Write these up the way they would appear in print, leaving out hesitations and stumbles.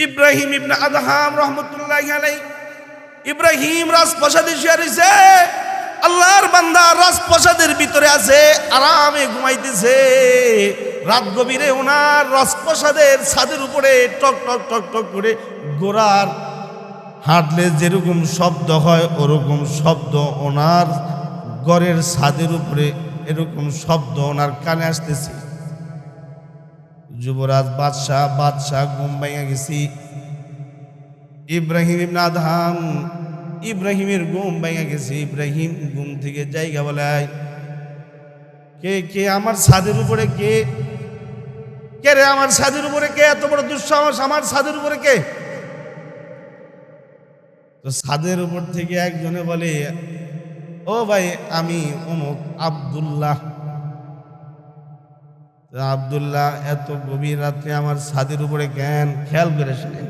ইব্রাহিম ইবনে Adham রহমতুল্লাহি আলাইহি ইব্রাহিম রাজপ্রাসাদে শুয়ে রইছে। আল্লাহর বান্দা রাজপ্রাসাদের ভিতরে আছে, আরামে ঘুমাইতেছে। রাত গভীরে ওনার রাজপ্রাসাদের ছাদের উপরে টক টক টক টক করে ঘোড়ার হাঁটলে যেরকম শব্দ হয় ওরকম শব্দ ওনার ঘরের ছাদের উপরে এরকম শব্দ ওনার কানে আসতেছে। যুবরাজ বাদশাহ ঘুম ভাঙা গেছি। ইব্রাহিম ইবনে আদহাম ইব্রাহিমের ঘুম ভাঙা গেছে। ইব্রাহিম ঘুম থেকে জায়গা বলায়, কে কে আমার ছাদের উপরে কে কে রে আমার ছাদের উপরে কে? এত বড় দুঃসাহস, আমার ছাদের উপরে কে? তো ছাদের উপর থেকে একজনে বলে, ও ভাই আমি অমুক আব্দুল্লাহ। আব্দুল্লাহ এত গভীর রাত্রে আমার ছাদের উপরে কেন? খেয়াল করে শুনেন,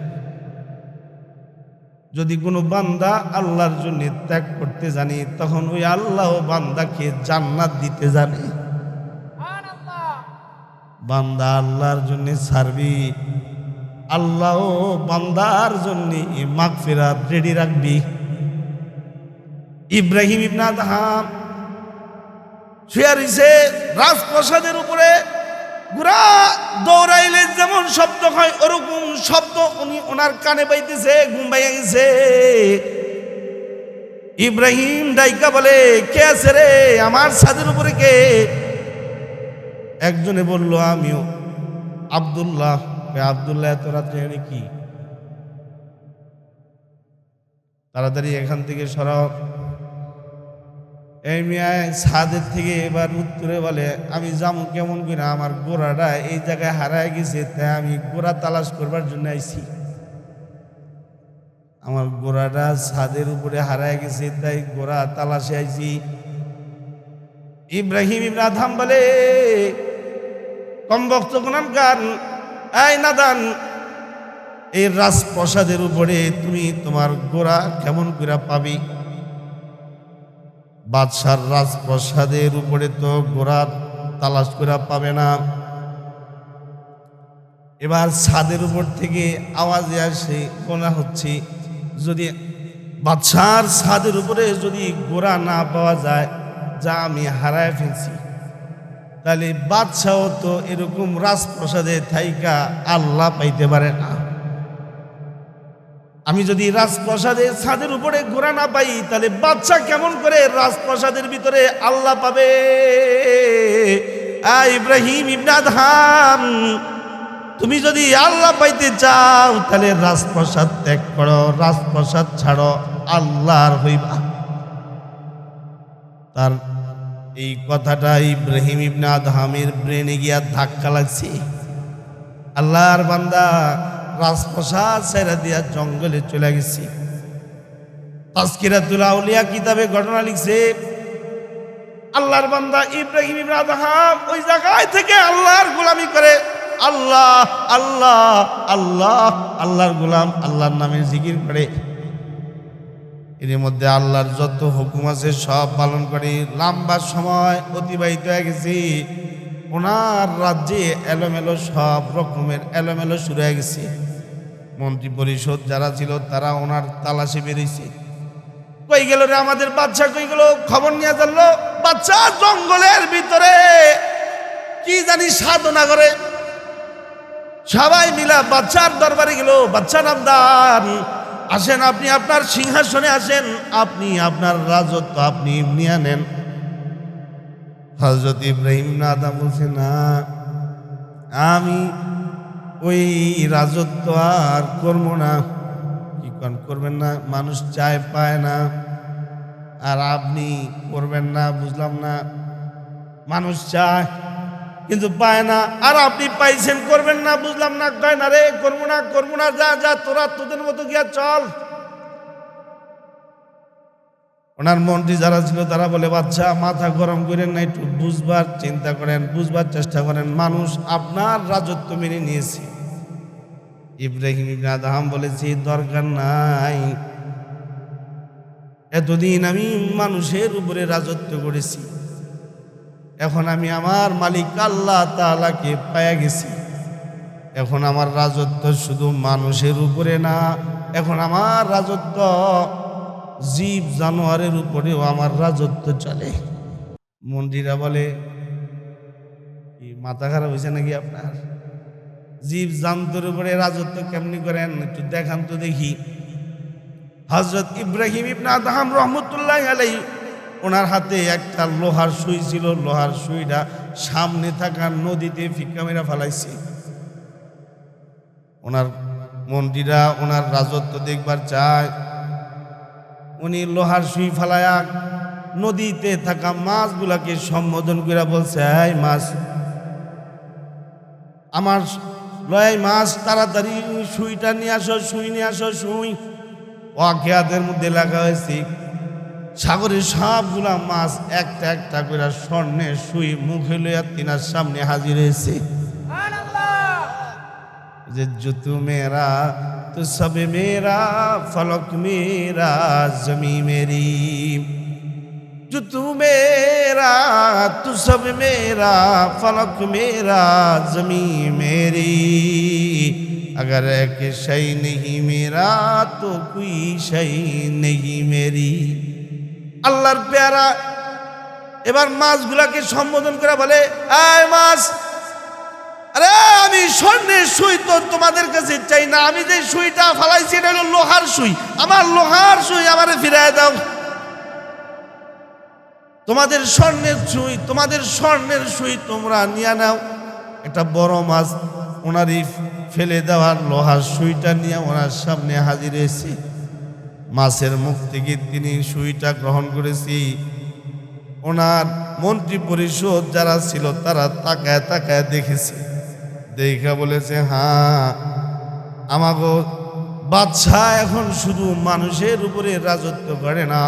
যদি কোনো বান্দা আল্লাহর জন্য ত্যাগ করতে জানে তখন ওই আল্লাহ বান্দাকে জান্নাত দিতে জানে। বান্দা আল্লাহর জন্য ছাড়বি, আল্লাহ বান্দার জন্য মাগফিরাত রেডি রাখবি। ইব্রাহিম ইবনে আদহাম শুয়ে রইছে রাজপ্রাসাদের উপরে। ঘোড়া দৌড়াইলে যেমন শব্দ হয় ওরকম শব্দ উনি ওনার কানে পাইতেছে। ঘুম ভাইয়া গেছে। ইব্রাহিম ডাইকা বলে, কে আছে রে আমার ছাদের উপরে কে? একজনে বলল, আমিও আব্দুল্লাহ। আব্দুল্লাহ এত রাত্রে কি? তাড়াতাড়ি এখান থেকে সরাও। এই মিয়ায় ছাদের থেকে এবার উত্তরে বলে, আমি যাবো কেমন করে? আমার গোড়াটা এই জায়গায় হারায় গেছে, তাই আমি গোড়া তালাশ করবার জন্য আইছি। আমার গোড়াটা ছাদের উপরে হারায় গেছে, তাই গোড়া তালাশে আইছি। ইব্রাহিম ইবনে আদহাম বলে, কম বক্ত কোনান গান, এই নাদান, এই রাজপ্রাসাদের উপরে তুমি তোমার গোড়া কেমন করে পাবি? বাদশার রাজপ্রাসাদের উপরে তো গোড়া তালাশ করে পাবে না। এবার ছাদের উপর থেকে আওয়াজে আসে, গোনা হচ্ছে, যদি বাদশার ছাদের উপরে যদি গোড়া না পাওয়া যায়, যা আমি হারায় ফেলছি, তাহলে বাদশাও তো এরকম রাজপ্রাসাদে থাইকা আল্লাহ পাইতে পারে না। আমি যদি রাজপ্রাসাদের ছাদের উপরে ঘোড়া না পাই, তাহলে বাদশা কেমন করে রাজপ্রাসাদের ভিতরে আল্লাহ পাবে? ইব্রাহিম ইবনে আদহাম, তুমি যদি আল্লাহ পাইতে চাও তাহলে রাজপ্রাসাদ ত্যাগ করো, রাজপ্রাসাদ ছাড়ো, আল্লাহর হইবা। তার এই কথাটা ইব্রাহিম ইবনে আদহামের ব্রেনে গিয়া ধাক্কা লাগছে। আল্লাহর বান্দা রাজপ্রাসাদ ছেড়ে দিয়া জঙ্গলে চলে গেছি। তাজকিরাতুল আউলিয়া কিতাবে ঘটনা লিখছে, আল্লাহর বান্দা ইব্রাহিম ইবনে আদহাম ওই জায়গায় থেকে আল্লাহর গোলামি করে। আল্লাহ আল্লাহ আল্লাহ, আল্লাহর গোলাম, আল্লাহর নামে জিকির করে। এর মধ্যে আল্লাহর যত হুকুম আছে সব পালন করে। লম্বা সময় অতিবাহিত হয়ে গেছে। ওনার রাজ্যে এলোমেলো সব রকমের এলোমেলো শুরু হয়ে গেছে। মন্ত্রী পরিষদ যারা ছিল তারা ওনার তালাশে বেরিয়েছে। কই গেল রে আমাদের বাদশা, কই গেল? খবর নিয়ে জানলো বাদশা জঙ্গলের ভিতরে কি জানি সাধনা করে। সবাই মিলা বাদশার দরবারে গেল। বাদশা নামদার, আসেন, আপনি আপনার সিংহাসনে আসেন, আপনি আপনার রাজত্ব আপনি নিয়ে নেন। হযরত ইব্রাহিম ইবনে আদহাম বলছে, না, আমি ওই রাজত্ব আর করবো না। কি করবেন না? মানুষ চায় পায় না, আর আপনি করবেন না, বুঝলাম না। মানুষ চায় কিন্তু পায় না, আর আপনি পাইছেন, করবেন না, বুঝলাম না। কয় না রে, করবো না, করবো না, যা যা, তোরা তোদের মতো গিয়া চল। ওনার মন্ত্রী যারা ছিল তারা বলে, বাচ্চা মাথা গরম করেন না, একটু বুঝবার চিন্তা করেন, বুঝবার চেষ্টা করেন। মানুষ আপনার রাজত্ব মেনে নিয়েছে। ইব্রাহিম ইবনে আদহাম বলেছে, দরকার নাই, এতদিন আমি মানুষের উপরে রাজত্ব করেছি, এখন আমি আমার মালিক আল্লাহ তাআলাকে পায়া গেছি। এখন আমার রাজত্ব শুধু মানুষের উপরে না, এখন আমার রাজত্ব জীব জানোয়ারের উপরেও আমার রাজত্ব চলে। মন্ত্রীরা বলে, কি মাথা খারাপ হয়েছে নাকি আপনার? জীব জান্তুর উপরে রাজত্ব কেমনি করেন একটু দেখান তো দেখি। হযরত ইব্রাহিম ইবনে আদহাম রহমতুল্লাহ আলাইহি, ওনার হাতে একটা লোহার সুই ছিল, লোহার সুইটা সামনে থাকা নদীতে ফিক্কা মেরা ফেলাইছে। ওনার মন্ত্রীরা ওনার রাজত্ব দেখবার চায়, উনি লোহার সুই ফালায়া নদীতে থাকা মাছগুলাকে সম্বোধন করে বলছে, এই মাছ, আমার লয় মাছ, তাড়াতাড়ি সুইটা নিয়ে আসো, সুই নিয়ে আসো, সুই। ওয়াকিয়াতের মধ্যে লেখা হয়েছে সাগরের সবগুলা মাছ একটা একটা করে স্বর্ণের সুই মুখে লইয়া তিনার সামনে হাজির হয়েছে। যে জুতু মেরা তো সবে মেরা, ফলক মেরা, জমি মেরি। জুতু মেরা তু সব মেরা, ফলক মেরা, জমি মেরি। अगर एक शय नहीं मेरा तो कोई शय नहीं मेरी। আল্লাহর পেয়ারা এবার মাছগুলাকে সম্বোধন করে বলে, এই মাছ, আরে আমি স্বর্ণের সুই তো তোমাদের কাছে চাই না, আমি যে সুইটা ফালাইছি এটা হলো লোহার সুই, আমার লোহার সুই আমারে ফিরায় দাও। তোমাদের স্বর্ণের সুই, তোমাদের স্বর্ণের সুই তোমরা নিয়ে নাও। একটা বড় মাছ ওনারই ফেলে দেওয়ার লোহার সুইটা নিয়ে ওনার সামনে হাজির হয়েছে। মাছের মুখ থেকে তিনি সুইটা গ্রহণ করেছি। ওনার মন্ত্রী পরিষদ যারা ছিল তারা তাকায় তাকায় দেখেছে, দেখা বলেছে, হ্যাঁ, আমাগো বাদশাহ এখন শুধু মানুষের উপরে রাজত্ব করে না,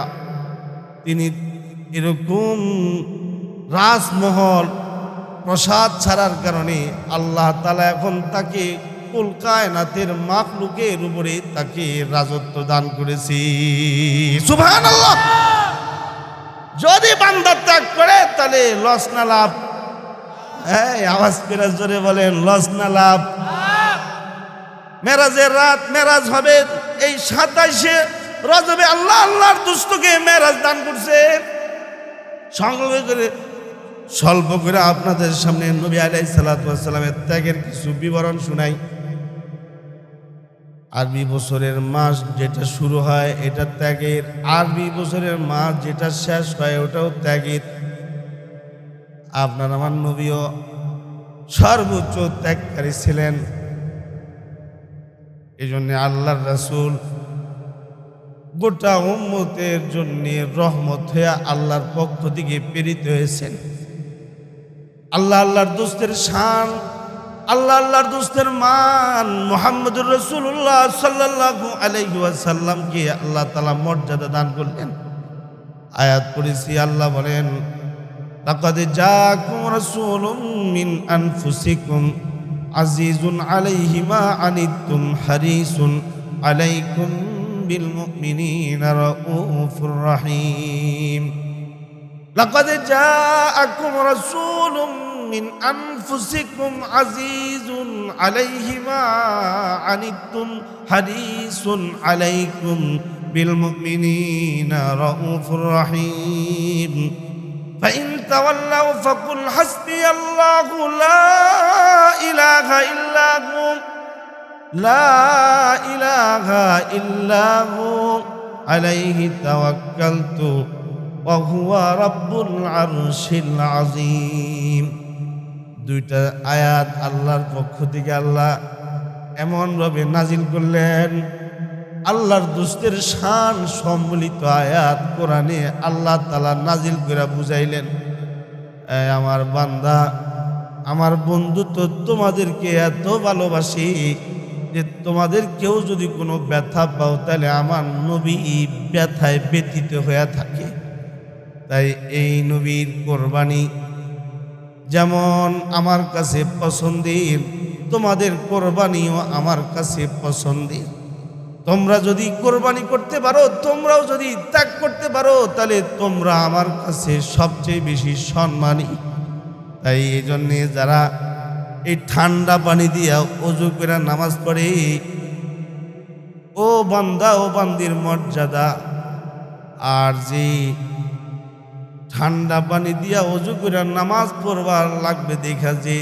তিনি এরকম রাজমহল প্রসাদ ছাড়ার কারণে আল্লাহ তাআলা এখন তাকে কুল কায়নাতের মাখলুকের উপরে তাকে রাজত্ব দান করেছি। সুবহানাল্লাহ। যদি বান্দা ত্যাগ করে তাহলে লস না লাভ? এই আওয়াজ করে জোরে বলেন, লস না লাভ? মেরাজের রাত মেরাজ হবে এই 27শে রজবে। আল্লাহ আল্লাহর দুষ্টকে মেরাজ দান করছে। সংগ্রহ করে স্বল্প করে আপনাদের সামনে নবী আলাইহিস সালাতু ওয়াস সালামের ত্যাগের কিছু বিবরণ শুনাই। আরবি বছরের মাস যেটা শুরু হয় এটা ত্যাগের, আরবি বছরের মাস যেটা শেষ হয় ওটাও ত্যাগের। আপনার আমার নবীও সর্বোচ্চ ত্যাগকারী ছিলেন। এই জন্য আল্লাহর রাসূল গোটা উম্মতের জন্য রহমত হয়ে আল্লাহর পক্ষ থেকে প্রেরিত হয়েছেন। আল্লাহ আল্লাহর দোস্তের শান, আল্লাহ আল্লাহর দোস্তের মান, মুহাম্মদুর রাসূলুল্লাহ সাল্লাল্লাহু আলাইহি ওয়াসাল্লামকে আল্লাহ তাআলা মর্যাদা দান করলেন। আয়াত পড়েছি, আল্লাহ বলেন, লাকাদ জাআকুম রাসূলুম মিন আনফুসিকুম আজিজুন আলাইহি মা আনিতুম হারিসুন আলাইকুম বিল মুমিনিনা রাউফুর রহিম। লাকাদ জাআকুম রাসূলুম মিন আনফুসিকুম আজিজুন আলাইহি মা আনিতুম হারিসুন আলাইকুম বিল মুমিনিনা রাউফুর রহিম। فإن تولوا فقل حسبي الله لا إله إلا هو لا إله إلا هو عليه توكلت وهو رب العرش العظيم। দুইটা আয়াত আল্লাহর পক্ষ থেকে আল্লাহ এমন ভাবে নাজিল করলেন, আল্লাহর দোস্তের শান সম্বলিত আয়াত কোরআনে আল্লাহ তাআলা নাজিল করে বুঝাইলেন, আমার বান্দা, আমার বন্ধু তো তোমাদেরকে এত ভালোবাসি যে তোমাদের কেউ যদি কোনো ব্যথা পাও তাহলে আমার নবী ব্যথায় ব্যথিত হয়ে থাকে। তাই এই নবীর কোরবানি যেমন আমার কাছে পছন্দের, তোমাদের কোরবানিও আমার কাছে পছন্দের। তোমরা যদি কোরবানি করতে পারো, তোমরাও যদি ত্যাগ করতে পারো, তাহলে তোমরা আমার কাছে সবচেয়ে বেশি সম্মানী। তাই এই জন্যে যারা এই ঠান্ডা পানি দিয়া ওযু করে নামাজ পড়ে, ও বান্দা ও বান্দির মর্যাদা। আর যে ঠান্ডা পানি দিয়া ওযু করে নামাজ পড়বার লাগবে দেখা যে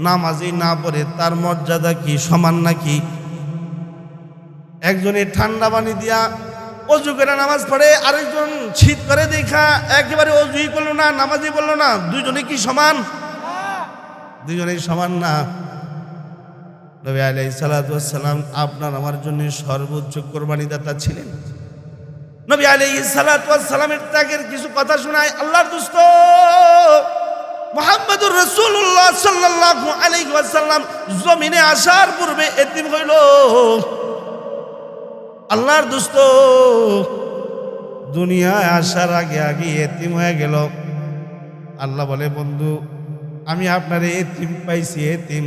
নামাজই না পড়ে, তার মর্যাদা কি সমান নাকি? একজনে ঠান্ডা পানি দিয়া ওযু করে নামাজ পড়ে, আরেকজন শীত করে দেখা একেবারে ওযুই করলো না, নামাজই বললো না, দুইজনে কি সমান? দুইজনেই সমান না। নবী আলাইহিস সালাতু ওয়াস সালাম আপনার আমার জন্য সর্বোচ্চ কোরবানি দাতা ছিলেন। নবী আলাইহিস সালাতু ওয়াস সালামের ত্যাগের কিছু কথা শোনায় আল্লাহর দোস্ত মুহাম্মদুর রাসূলুল্লাহ সাল্লাল্লাহু আলাইহি ওয়াসাল্লাম জমিনে আসার পূর্বে এতিম হইল। আল্লাহর দোস্ত দুনিয়ায় আসার আগে আগে এতিম হয়ে গেল। আল্লাহ বলে, বন্ধু আমি আপনার এতিম পাইছি, এতিম।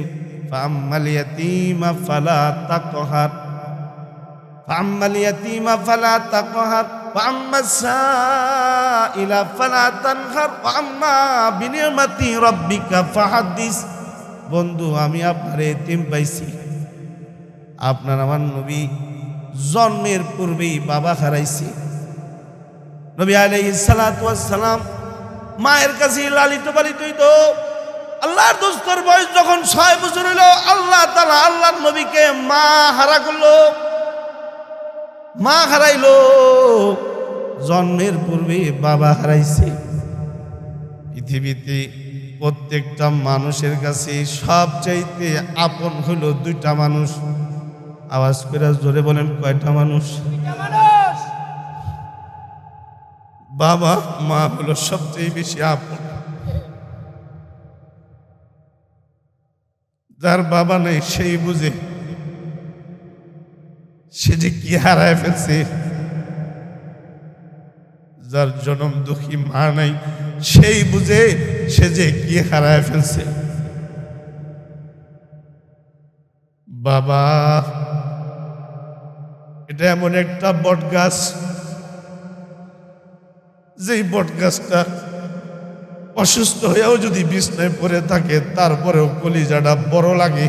ফাআম্মাল ইয়াতীমা ফালা তাকহার, ফাআম্মাল ইয়াতীমা ফালা তাকহার, ওয়াআম্মাস সাইলা ফালা তানহার, ওয়াআম্মা বিনিমাতি রাব্বিকা ফাহাদ্দিস। বন্ধু আমি আপনার এতিম পাইছি। আপনার আমার নবী জন্মের পূর্বেই বাবা হারাইছে। নবী আলাইহিস সালাতু ওয়াস সালাম মায়ের কাছে লালিত পালিত হইতো। আল্লাহর দোস্তর বয়স যখন 6 বছর হইল, আল্লাহ তাআলা আল্লাহর নবীকে মা হারা করলো, মা হারাইলো। জন্মের পূর্বে বাবা হারাইছে। পৃথিবীতে প্রত্যেকটা মানুষের কাছে সবচাইতে আপন হইল দুইটা মানুষ। আওয়াজ করে জোরে বলেন, কয়টা মানুষ? বাবা মা হলো সবচেয়ে বেশি আপন। যার বাবা নেই সেই বুঝে সে যে কি হারায় ফেলছে। যার জনম দুঃখী মা নাই সেই বুঝে সে যে কি হারায় ফেলছে। বাবা এটা এমন একটা বট গাছ, যেই বট গাছটা অসুস্থ হয়েও যদি বিছনায় পড়ে থাকে তারপরেও কলিজাটা বড় লাগে।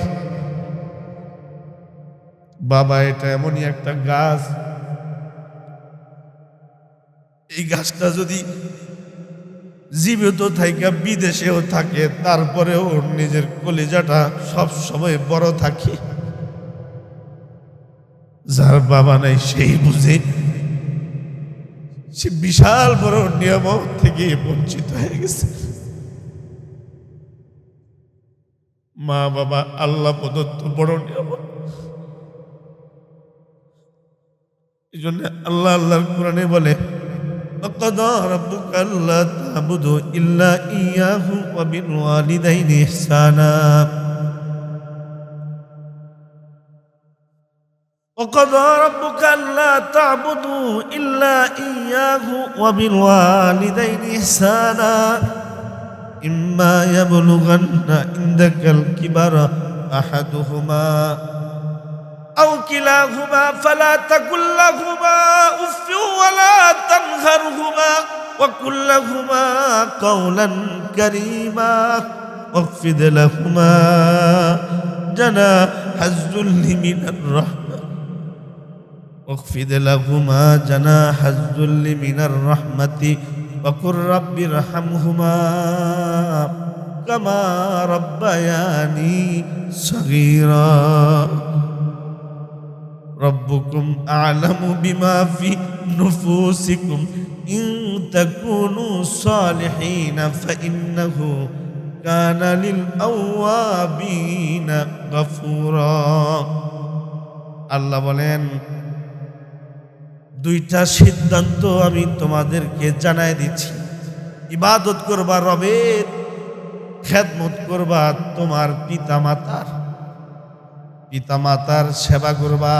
বাবা এটা এমনই একটা গাছ, এই গাছটা যদি জীবিত থাইকা বিদেশেও থাকে তারপরেও নিজের কলিজাটা সব সময় বড় থাকে। যার বাবা নাই সেই বুঝে সে বিশাল বড় নিয়ামত থেকে বঞ্চিত হয়ে গেছে। মা বাবা আল্লাহ প্রদত্ত বড় নিয়ামত। এই জন্য আল্লাহ আল্লাহর কোরআনে বলে, وَقَضَى رَبُّكَ أَلَّا تَعْبُدُوا إِلَّا إِيَّاهُ وَبِالْوَالِدَيْنِ إِحْسَانًا وَقَضَى رَبُّكَ أَلَّا تَعْبُدُوا إِلَّا إِيَّاهُ وَبِالْوَالِدَيْنِ إِحْسَانًا إِمَّا يَبْلُغَنَّ عِندَكَ الْكِبَرَ أَحَدُهُمَا أو كلاهما فلا تقل لهما أف ولا تنهرهما وقل لهما قولا كريما واخفض لهما جناح الذل من الرحمة واخفض لهما جناح الذل من الرحمة وقل رب ارحمهما كما ربياني صغيرا ربكم أعلم بما في نفوسكم إن تكونوا صالحين فإنه كان للأوابين غفورا আল্লাহ বলেন, দুইটা সিদ্ধান্ত আমি তোমাদেরকে জানাই দিচ্ছি। ইবাদত করবা রবের, খেদমত করবা তোমার পিতামাতার, পিতামাতার সেবা করবা,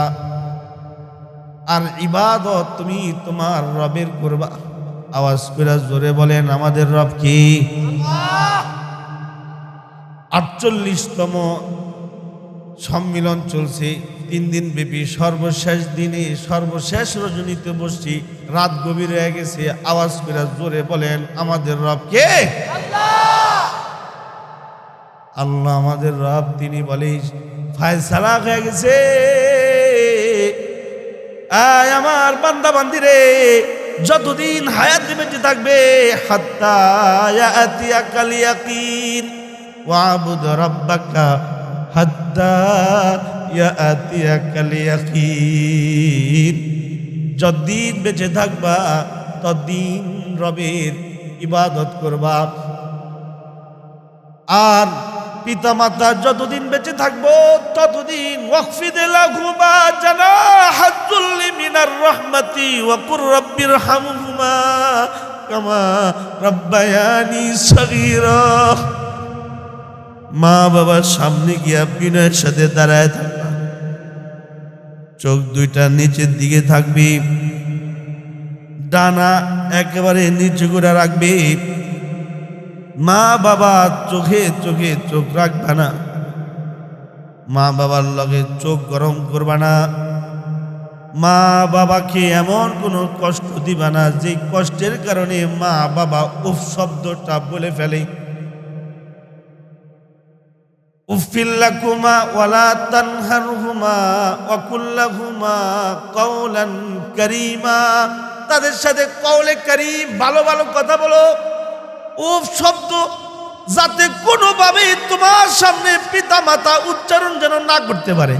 আর ইবাদত তুমি তোমার রবের করবা। আওয়াজ করে জোরে বলেন, আমাদের রব কি? 48তম সম্মিলন চলছে 3 দিন ব্যাপী। সর্বশেষ দিনে সর্বশেষ রজনীতে বসছি, রাত গভীর হয়ে গেছে। আওয়াজ করে জোরে বলেন, আমাদের রব কে? আল্লাহ আমাদের রব, তিনি বলে ফায়সালা হয়ে গেছে। আয় আমার বান্দা বান্দিরে, যতদিন হায়াতে বেঁচে থাকবে, হাত্তা ইয়াতিয়াকাল ইয়াকিন ওয়াবুদ রাব্বাকা হাত্তা ইয়াতিয়াকাল ইয়াকিন। যতদিন বেঁচে থাকবা ততদিন রবের ইবাদত করবা। আর পিতা মাতা যতদিন বেঁচে থাকবো ততদিন ওয়াকফিদ লাহুমা জানাহাজ যুল্লি মিনার রাহমাতি ওয়া কুর রাব্বিরহামহুমা কামা রাব্বায়ানি সগীরা। মা বাবার সামনে গিয়া বিনয়ের সাথে দাঁড়ায় থাকবা, চোখ দুইটা নিচের দিকে থাকবে, ডানা একেবারে নিচু করে রাখবে। মা বাবা চোখে চোখে চোখ রাখবা না, মা বাবার লগে চোখ গরম করবা না, মা বাবাকে এমন কোনো কষ্ট দিবা না যে কষ্টের কারণে মা বাবা উফ শব্দটা বলে ফেলে। উফিল্লাকুমা ওয়ালা তানহারহুমা ওয়া কুল্লাহুমা কাওলান কারীমা। তাদের সাথে কওলে কারীম, ভালো ভালো কথা বলো। উফ শব্দ যাতে কোনোভাবেই তোমার সামনে পিতা মাতা উচ্চারণ যেন না করতে পারে।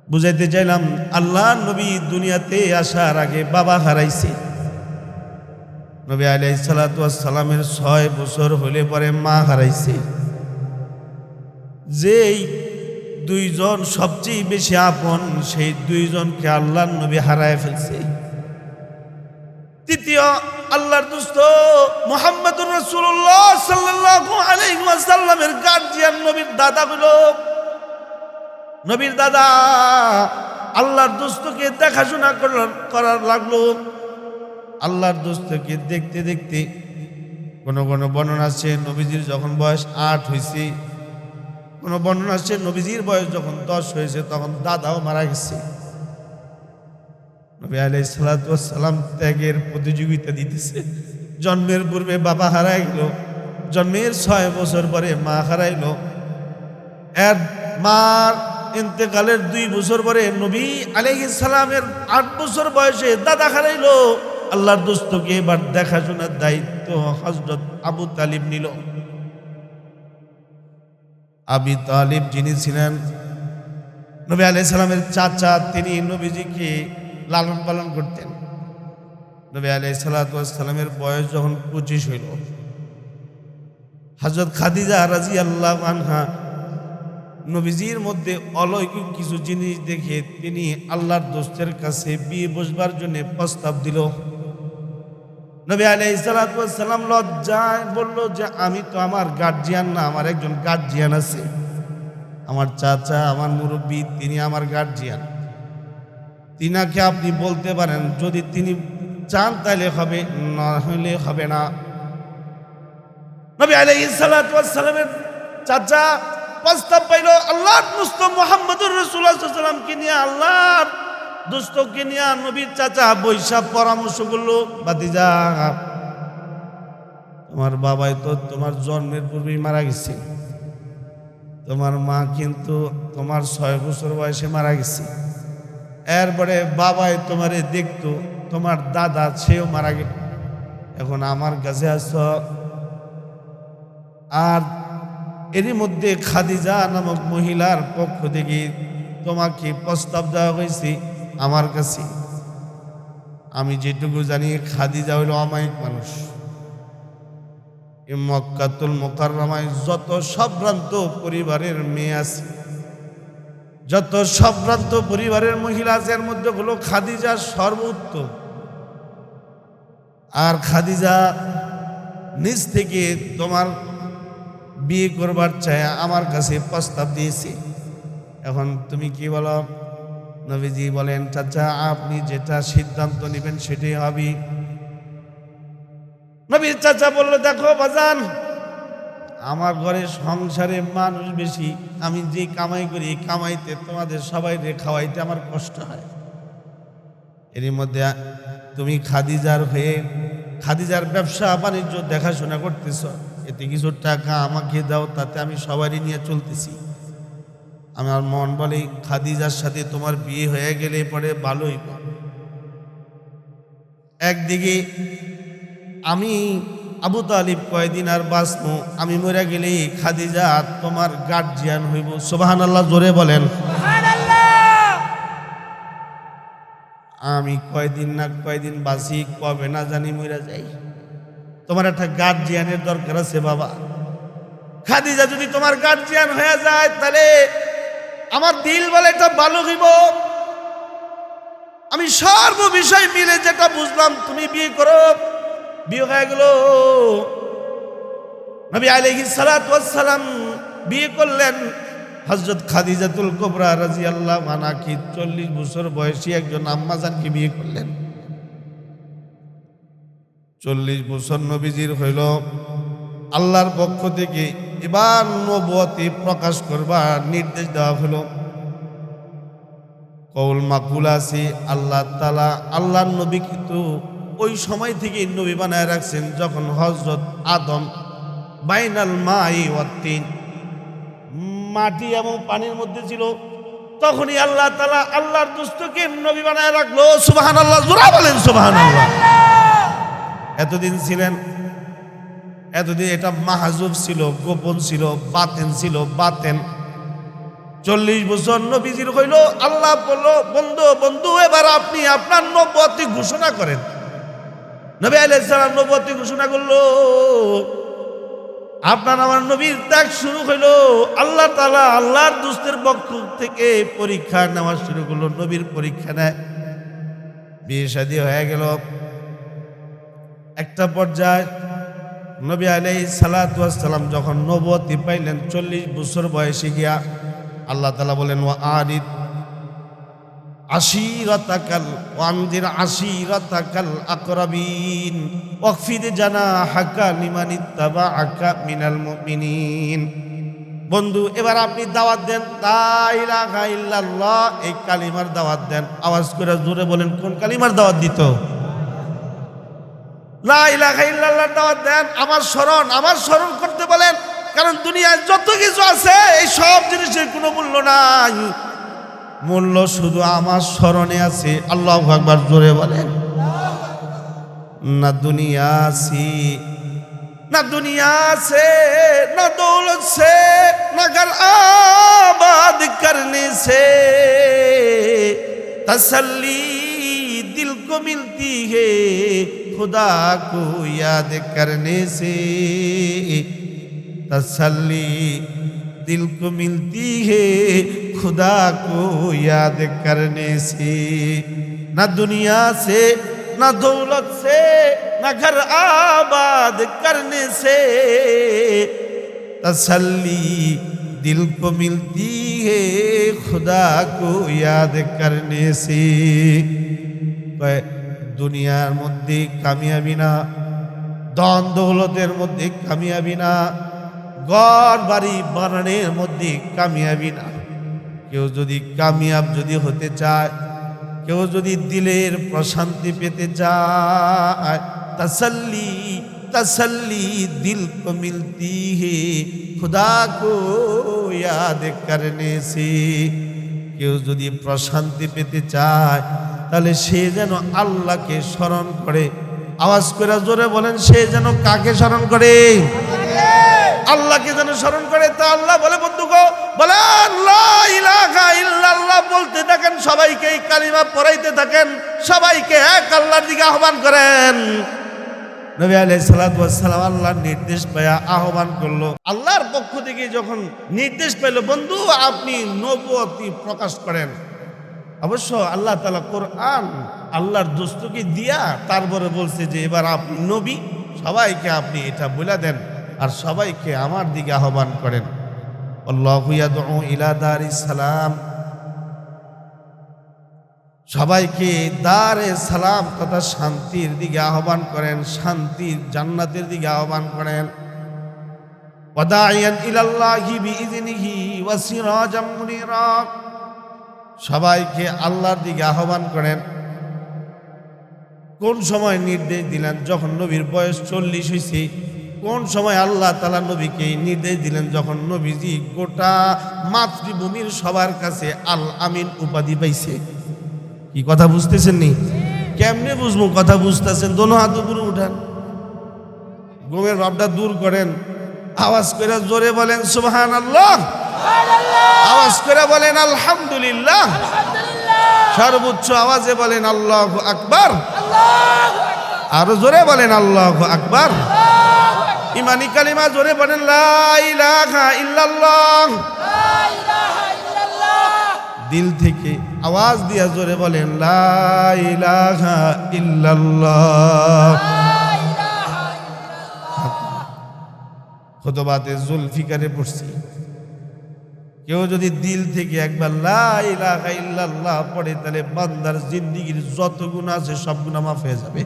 বুঝাইতে চাইলাম, আল্লাহ নবী দুনিয়াতে আসার আগে বাবা হারাইছে। নবী আলাইহিস সালাতু ওয়াস সালামের 6 বছর হলে পরে মা হারাইছে। যেই দুইজন সবচেয়ে বেশি আপন, সেই দুইজনকে আল্লাহর নবী হারায় ফেলছে। তৃতীয় আল্লাহর দোস্ত মুহাম্মদুর রাসূলুল্লাহ সাল্লাল্লাহু আলাইহি ওয়াসাল্লামের গার্জিয়ান নবীর দাদা হলো, নবীর দাদা আল্লাহর দোস্তকে দেখাশোনা করার লাগলো। আল্লাহর দোস্তকে দেখতে দেখতে কোন কোন বর্ণনা আছে নবীজির যখন বয়স 8 হয়েছে, কোন বর্ণনা আছে নবীজির বয়স যখন 10 হয়েছে, তখন দাদাও মারা গেছে। নবী আলাইহিস সালাতু ওয়াস সালাম ত্যাগের প্রতিযোগিতা দিতেছে। জন্মের পূর্বে বাবা হারাই গেল, জন্মের 6 বছর পরে মা হারাইল, এর মার ইন্তেকালের 2 বছর পরে নবী আলাইহিস সালামের 8 বছর বয়সে দাদা হারাইল। আল্লাহর দোস্তকে এবার দেখাশোনার দায়িত্ব হযরত আবু তালিব নিল। আবু তালিব যিনি ছিলেন নবী আলাইহিস সালামের চাচা, তিনি নবীজিকে লালন পালন করতেন। নবী আলাইহিস সালাতু ওয়াস সালামের বয়স যখন 25 হইল, হযরত খাদিজা রাদিয়াল্লাহু আনহা নবীজির মধ্যে অলৌকিক কিছু জিনিস দেখে তিনি আল্লাহর দোস্তের কাছে বিয়ে বসবার জন্য প্রস্তাব দিল। নবী আলাইহিস সালাতু ওয়াস সালাম লজ্জায় বলল যে আমি তো আমার গার্জিয়ান না, আমার একজন গার্জিয়ান আছে, আমার চাচা, আমার মুরব্বী, তিনি আমার গার্জিয়ান, তিনাকে আপনি বলতে পারেন, যদি তিনি চান তাহলে হবে, না হলে হবে না। নবী আলাইহিস সালাতু ওয়াস সালামের চাচা প্রস্তাব পাইল আল্লাহর দোস্ত মুহাম্মদুর রাসূলুল্লাহ সাল্লাল্লাহু আলাইহি ওয়াসাল্লামকে নিয়ে, আল্লাহর দোস্তকে নিয়ে। নবীর চাচা বৈশা পরামর্শ করলো, ভাতিজা তোমার বাবাই তো তোমার জন্মের পূর্বেই মারা গেছে, তোমার মা কিন্তু তোমার 6 বছর বয়সে মারা গেছে, এরপরে বাবাই তোমারে দেখতো, তোমার দাদা সেও মারা গেল, এখন আমার কাছে আসছো। আর এরই মধ্যে খাদিজা নামক মহিলার পক্ষ থেকে তোমাকে প্রস্তাব দেওয়া হয়েছে আমার কাছে। আমি যেটুকু জানি খাদিজা হইল অমায়িক মানুষ। এই মক্কাতুল মুকাররমায় যত সম্ভ্রান্ত পরিবারের মেয়ে আছে, যত সম্ভ্রান্ত পরিবারের মহিলা আছে, এর মধ্যে হলো খাদিজা সর্বোত্তম। আর খাদিজা নিজ থেকে তোমার বিয়ে করবার চায় আমার কাছে প্রস্তাব দিয়েছে। এখন তুমি কি বলো? নবীজি বলেন, চাচা আপনি যেটা সিদ্ধান্ত নেবেন সেটাই হবে। নবীর চাচা বলল, দেখো বাজান, আমার ঘরে সংসারে মানুষ বেশি, আমি যে কামাই করি কামাইতে তোমাদের সবাই খাওয়াইতে আমার কষ্ট হয়। এর মধ্যে তুমি খাদিজার হয়ে খাদিজার ব্যবসা বাণিজ্য দেখাশোনা করতেছ, এতে কিছু টাকা আমাকে দাও, তাতে আমি সবারই নিয়ে চলতেছি। আমার মন বলে খাদিজার সাথে তোমার বিয়ে হয়ে গেলে পরে ভালোই। একদিকে আমি আবু তালিব কয়দিন আর বাঁচবো, আমি মরে গেলে খাদিজা তোমার গার্জিয়ান হইব। সুবহানাল্লাহ, জোরে বলেন। আমি কয়দিন না কয়দিন বাঁচি, কবে না জানি মরে যাই, তোমার একটা গার্জিয়ানের দরকার আছে বাবা। খাদিজা যদি তোমার গার্জিয়ান হয়ে যায় তাহলে আমার দিল বলে এটা ভালো হইব। আমি সর্ব বিষয় মিলে যেটা বুঝলাম, তুমি বিয়ে করো। বিয়ে হয়ে গেল। নবী আলাইহিস সালাতু ওয়াস সালাম বিয়ে করলেন হযরত খাদিজাতুল কুবরা রাদিয়াল্লাহু আনহা কি 40 বছর বয়সী একজন আম্মাজানকে বিয়ে করলেন। 40 বছর নবীজির হইল। আল্লাহর পক্ষ থেকে এবার নবুয়তি প্রকাশ করবার নির্দেশ দেওয়া হলো। কওল মাকুল আছে, আল্লাহ তাআলা আল্লাহর নবী কিন্তু ওই সময় থেকে নবী বানায় রাখছেন যখন হযরত আদম বাইনাল মাই ওয়াত তিন, মাটি এবং পানির মধ্যে ছিল, তখনই আল্লাহ তাআলা আল্লাহর দোস্তকে নবী বানায় রাখলো। সুবহানাল্লাহ, জোরে বলেন সুবহানাল্লাহ। এতদিন ছিলেন, এতদিন এটা মাহজুব ছিল, গোপন ছিল, বাতেন ছিল, বাতেন। 40 বছর নবীজির হইল। আল্লাহ বলল, বন্ধু বন্ধু এবার আপনি আপনার নবুয়তি ঘোষণা করেন। নবী আলাইহিস সালাম নবুয়তি ঘোষণা করলো। আপনার আমার নবীর ত্যাগ শুরু হইল। আল্লাহ তাআলা আল্লাহর দোস্তের পক্ষ থেকে পরীক্ষা নেওয়া শুরু করলো। নবীর পরীক্ষা নেয়, বিয়ে শাদী হয়ে গেল। একটা পর্যায়ে নবী আলাইহিস সালাতু ওয়াস সালাম যখন নবুয়তি পাইলেন 40 বছর বয়সে গিয়া, আল্লাহ তাআলা বলেন ওয়া আরিদ আশিরাতাকাল ওয়ানজির আশিরাতাকাল আকরাবিন ওয়াকফিদ জানাহাকা লিমান ইত্তাবাআকা মিনাল মুমিনিন। বন্ধু এবার আপনি দাওয়াত দেন, লা ইলাহা ইল্লাল্লাহ, এই কালিমার দাওয়াত দেন। আওয়াজ করে জোরে বলেন, কোন কালিমার দাওয়াত দিত? লা ইলাহা ইল্লাল্লাহ দাওয়াত দেন। আমার স্মরণ করতে বলেন, কারণ দুনিয়ায় যত কিছু আছে এই সব জিনিসের কোনো মূল্য নাই, মূল্য শুধু আমার স্মরণে আছে। আল্লাহু আকবার, জোরে বলেন। না দুনিয়া সি না দুনিয়া से ना दौलत से ना घर आबाद करने से तसल्ली दिल को मिलती है खुदा को याद करने से, तसल्ली दिल को मिलती है खुदा को याद करने से। ना दुनिया से ना दौलत से ना घर आबाद करने से तसल्ली दिल को मिलती है खुदा को याद करने से। দুনিয়ার মধ্যে কামিয়াবি না, ধন দৌলতের মধ্যে কামিয়াবি না, ঘর বাড়ি বানানোর মধ্যে কামিয়াবি না। কেউ যদি কামিয়াব যদি হতে চায়, কেউ যদি দিলের প্রশান্তি পেতে চায়, তসল্লি তসল্লি দিল কো মিলতি হে খুদা কো ইয়াদ করনে সে। কেউ যদি প্রশান্তি পেতে চায় তাহলে সে যেন আল্লাহকে স্মরণ করে। আওয়াজ করে জোরে বলেন, সে যেন কাকে স্মরণ করে? আল্লাহকে যেন স্মরণ করে। তা আল্লাহ বলে, বন্ধু গো বলেন লা ইলাহা ইল্লাল্লাহ বলতে থাকেন, সবাইকে এই কালিমা পড়াইতে থাকেন, সবাইকে এক আল্লাহর দিকে আহ্বান করেন। নবী আলাইহিস সালাতু ওয়াস সালাম আল্লাহর নির্দেশ পায়া আহ্বান করলো। আল্লাহর পক্ষ থেকে যখন নির্দেশ পেল, বন্ধু আপনি নবুয়তি প্রকাশ করেন। অবশ্য আল্লাহ তাআলা কোরআন আল্লাহর দোস্তকে দিয়া তারপরে বলছে যে এবার আপনি নবী, সবাইকে আপনি এটা বলে দেন আর সবাইকে আমার দিকে আহ্বান করেন। আল্লাহু ইয়াদউ ইলা দারিস সালাম, সবাইকে দারে সালাম তথা শান্তির দিকে আহ্বান করেন, শান্তির জান্নাতের দিকে আহ্বান করেন। ওয়াদাইয়ান ইলাল্লাহি বিইযনিহি ওয়া সিরাজাম মুনিরা, সবাইকে আল্লাহর দিকে আহ্বান করেন। কোন সময় নির্দেশ দিলেন? যখন নবীর বয়স 40 হয়েছে, কোন সময় আল্লাহ তাআলা নবীকে এই নির্দেশ দিলেন? যখন নবীজি গোটা মাতৃভূমির সবার কাছে আল আমিন উপাধি পাইছে। কি কথা বুঝতেছেন নি? কেমনে বুঝবো? কথা বুঝতেছেন? দোনো হাত উপরে উঠান, ঘুমের ভাবটা দূর করেন, আওয়াজ করে জোরে বলেন সুবহানাল্লাহ, আওয়াজ করে বলেন আলহামদুলিল্লাহ, সর্বোচ্চ আওয়াজে বলেন আল্লাহু আকবার, আরো জোরে বলেন আল্লাহু আকবার। ইমানি কালিমা জোরে বলেন লা ইলাহা ইল্লাল্লাহ। দিল থেকে আওয়াজ দিয়া জোরে বলেন লা ইলাহা ইল্লাল্লাহ। খুতবাতে জুলফিকারে পড়ছি, কেউ যদি দিল থেকে একবার লা ইলাহা ইল্লাল্লাহ পড়ে, তাহলে বান্দার জিন্দেগীর যত গুনাহ আছে সব গুনাহ মাফ হয়ে যাবে।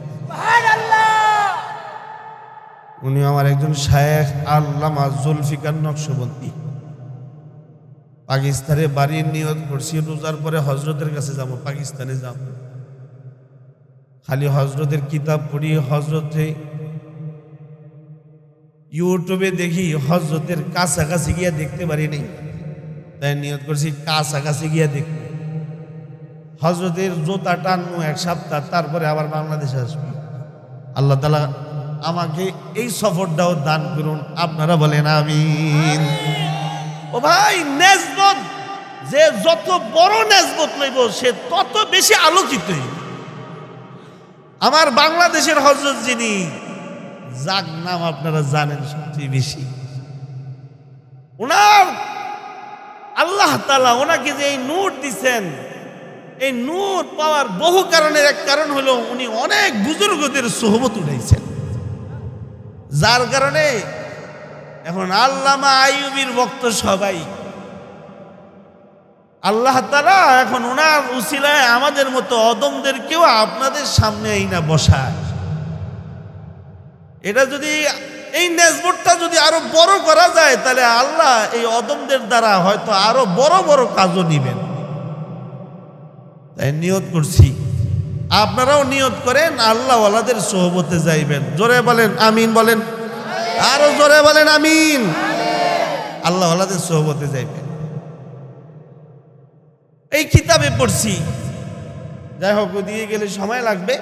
উনি আমার একজন শায়েখ আল্লামা জুলফিকার নকশবন্দি। পাকিস্তানে বাড়ির নিয়ত করছি, রোজার পরে হজরতের কাছে যাব, পাকিস্তানে যাব। খালি হজরতের কিতাব পড়ি, হজরতে ইউটিউবে দেখি, হজরতের কাছাকাছি গিয়া দেখতে পারি নাই, তাই নিয়ত করছি কাছাকাছি গিয়া দেখব। হজরতের জোতা টানবো এক সপ্তাহ, তারপরে আবার বাংলাদেশে আসবো। আল্লাহ তাআলা আমাকে এই সফরটাও দান করুন, আপনারা বলেন আমিন। ও ভাই, নেজবত যে যত বড় নেজবত লইব সে তত বেশি আলোকিত। আমার বাংলাদেশের হজরত যিনি, যার নাম আপনারা জানেন সবচেয়ে বেশি, ওনার আল্লাহ তাআলা ওনাকে যে এই নূর দিচ্ছেন, এই নূর পাওয়ার বহু কারণের এক কারণ হলো উনি অনেক বুজুর্গদের সোহবত উঠাইছেন, যার কারণে এখন আল্লামা আইয়ুবীর ভক্ত সবাই। আল্লাহ তাআলা এখন ওনার উসিলায় আমাদের মতো অদমদেরকেও আপনাদের সামনে আইনা বসায়। এটা যদি, এই নেজবতটা যদি আরো বড় করা যায়, তাহলে আল্লাহ এই অদমদের দ্বারা হয়তো আরো বড় বড় কাজও নিবেন। তাই নিয়ত করছি, আপনারাও নিয়ত করেন আল্লাহ ওয়ালাদের সোহবতে যাইবেন। জোরে বলেন আমিন, বলেন আরো জোরে বলেন আমিন। আল্লাহ ওয়ালাদের সোহবতে যাইবেন। এই কিতাবে পড়ছি, যাই হোক দিয়ে গেলে সময় লাগবে।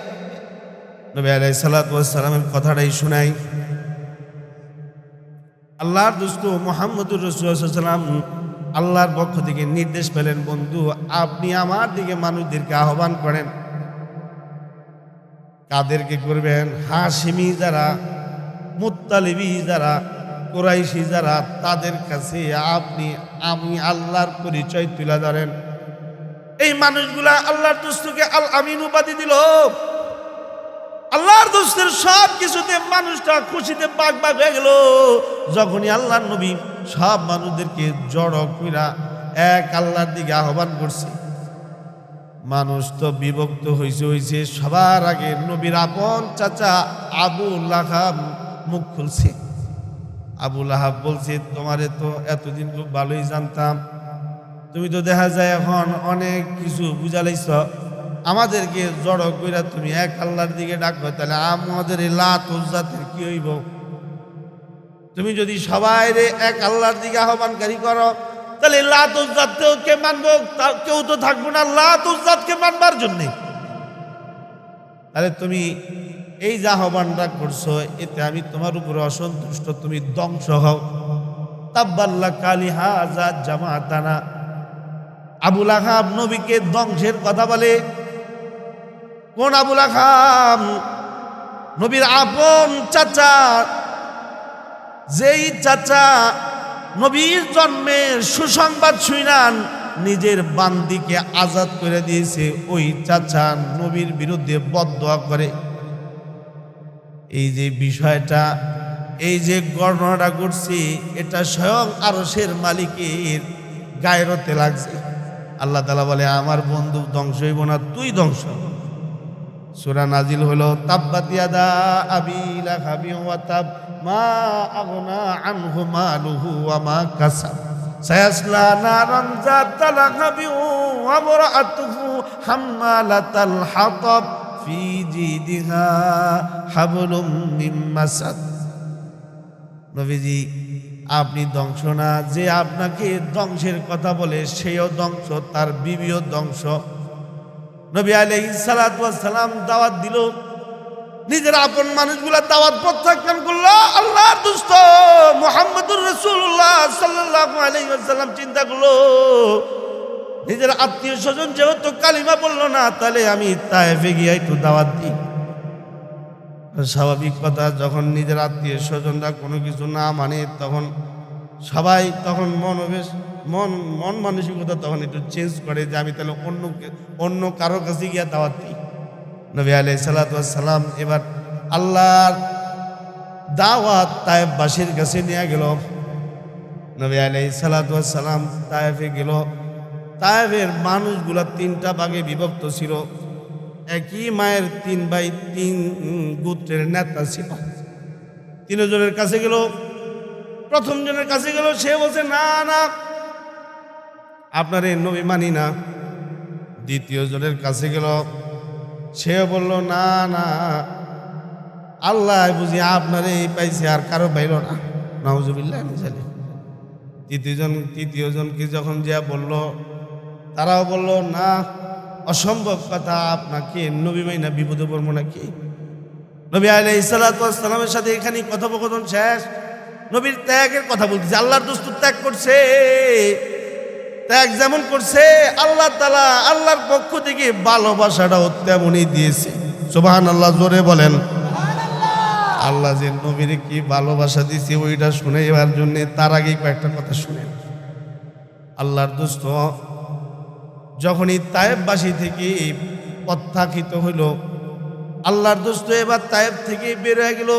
নবী আলাইহিস সালাতু ওয়াস সালামের কথাটাই শুনাই। আল্লাহর দোস্ত মুহাম্মদুর রাসূলুল্লাহ সাল্লাল্লাহু আলাইহি ওয়াসাল্লাম আল্লাহর পক্ষ থেকে নির্দেশ পেলেন, বন্ধু আপনি আমার দিকে মানুষদেরকে আহ্বান করেন। কাদেরকে করবেন? হাশিমি যারা, মুত্তালিবি যারা, কুরাইশি যারা, তাদের কাছে আমি আল্লাহর পরিচয় তুলে ধরেন। এই মানুষগুলা আল্লাহর দোস্তকে আল আমিন উপাধি দিল। আল্লাহর দোস্তের সব কিছুতে মানুষটা খুশিতে বাগ হয়ে গেল। যখনই আল্লাহর নবী সব মানুষদেরকে জড়ো কইরা এক আল্লাহর দিকে আহ্বান করছে, মানুষ তো বিভক্ত হয়েছে। সবার আগে নবীর আপন চাচা আবু লাহাব মুখ খুলছে। আবু লাহাব বলছে, তোমারে তো এতদিন খুব ভালোই জানতাম, তুমি তো দেখা যায় এখন অনেক কিছু বুঝালাইছ, আমাদেরকে জড়ো কইরা তুমি এক আল্লাহর দিকে ডাকবে, তাহলে আমাদের এই লাত উজ্জাতের কি হইব? তুমি যদি সবাই এক আল্লাহর দিকে আহ্বানকারী করো, তাহলে লাত উজ্জাতকেও কে মানবো? কেউ তো থাকবো না লাত উজ্জাতকে মানবার জন্যে। তাহলে তুমি এই যে আহ্বানটা করছো, এতে আমি তোমার উপরে অসন্তুষ্ট, তুমি ধ্বংস হও। তাব্বাল্লা কালি হাযা জামাতানা। আবু লাহাব নবীকে ধ্বংসের কথা বলে। কোন আবু লাহাব? নবীর আপন চাচা, যেই চাচা নবীর জন্মের সুসংবাদ শুনান নিজের বান্দিকে আজাদ করে দিয়েছে, ওই চাচা নবীর বিরুদ্ধে বদদোয়া করে। এই যে বিষয়টা, এই যে ঘটনাটা ঘটছে, এটা স্বয়ং আরশের মালিকের গায়রতে লাগছে। আল্লাহ তাআলা বলে, আমার বন্ধু ধ্বংস হইব না, তুই ধ্বংস। সূরা নাজিল হলো, তাব্বাত ইয়াদা আবি লাহাবি ওয়া তাব মা আগনা আনহু মালুহু ওয়া মা কাসাব সায়াসলা নারান যাতা লাহাবি ওয়া ইমরাআতুহু হাম্মালাতাল হাতাব ফি জিদিহা হাবলুম মিন মাসাদ। নবীজি আপনি ধ্বংস না, যে আপনাকে ধ্বংসের কথা বলে সেও ধ্বংস, তার বিবিও ধ্বংস। নবী আলাইহিস সালাতু ওয়াস সালাম দাওয়াত দিল, নিজের আপন মানুষগুলা দাওয়াত প্রত্যাখ্যান করলো। আল্লাহর দুষ্ট মুহাম্মদুর রাসূলুল্লাহ সাল্লাল্লাহু আলাইহি ওয়াসাল্লাম চিন্তা করলো, নিজের আত্মীয় স্বজন যেহেতু কালিমা বললো না, তাহলে আমি তায়েফে গিয়ে একটু দাওয়াত দিই। স্বাভাবিক কথা, যখন নিজের আত্মীয় স্বজনরা কোনো কিছু না মানে তখন সবাই তখন মন মানসিকতা তখন একটু চেঞ্জ করে যে আমি তাহলে অন্য কারোর কাছে গিয়ে দাওয়াত দিই। নবী আলাইহিস সালাতু ওয়াস সালাম এবার আল্লাহর দাওয়াত তায়েফবাসীর কাছে নিয়ে গেল। নবী আলাইহিস সালাতু ওয়াস সালাম তায়েফে গেল। তায়েফের মানুষগুলা তিনটা ভাগে বিভক্ত ছিল। একই মায়ের 3 ভাই 3 গোত্রের নেতা ছিল। তিনজনের কাছে গেল। প্রথম জনের কাছে গেল, সে বলছে না না আপনার এই নবী মানি না। দ্বিতীয় জনের কাছে গেল, সে বলল না না আল্লাহ বুঝি আপনারে পাইছে, আর কারো পাইল না। নাউজুবিল্লাহ। তৃতীয় জনকে যখন যা বলল, তারাও বলল না অসম্ভব কথা, আপনাকে নবী মাইনা বিপদে পড়বো নাকি। নবী আলাইহিস সালাতু ওয়াস সালামের সাথে এখানে কথোপকথন শেষ। নবীর ত্যাগের কথা বলতেছে। আল্লাহর দোস্ত ত্যাগ করছে, ত্যাগ যেমন করছে আল্লাহ তাআলা আল্লাহর পক্ষ থেকে ভালোবাসাটাও তেমনই দিয়েছে। সুবহানাল্লাহ, জোরে বলেন। আল্লাহ যে নবীর কি ভালোবাসা দিয়েছে ওইটা শুনে এবার জন্য তার আগে কয়েকটা কথা শুনেন। আল্লাহর দোস্ত যখনই তায়েফবাসী থেকে প্রত্যাখ্যিত হইল, আল্লাহর দোস্ত এবার তায়েফ থেকে বের হয়ে গেল।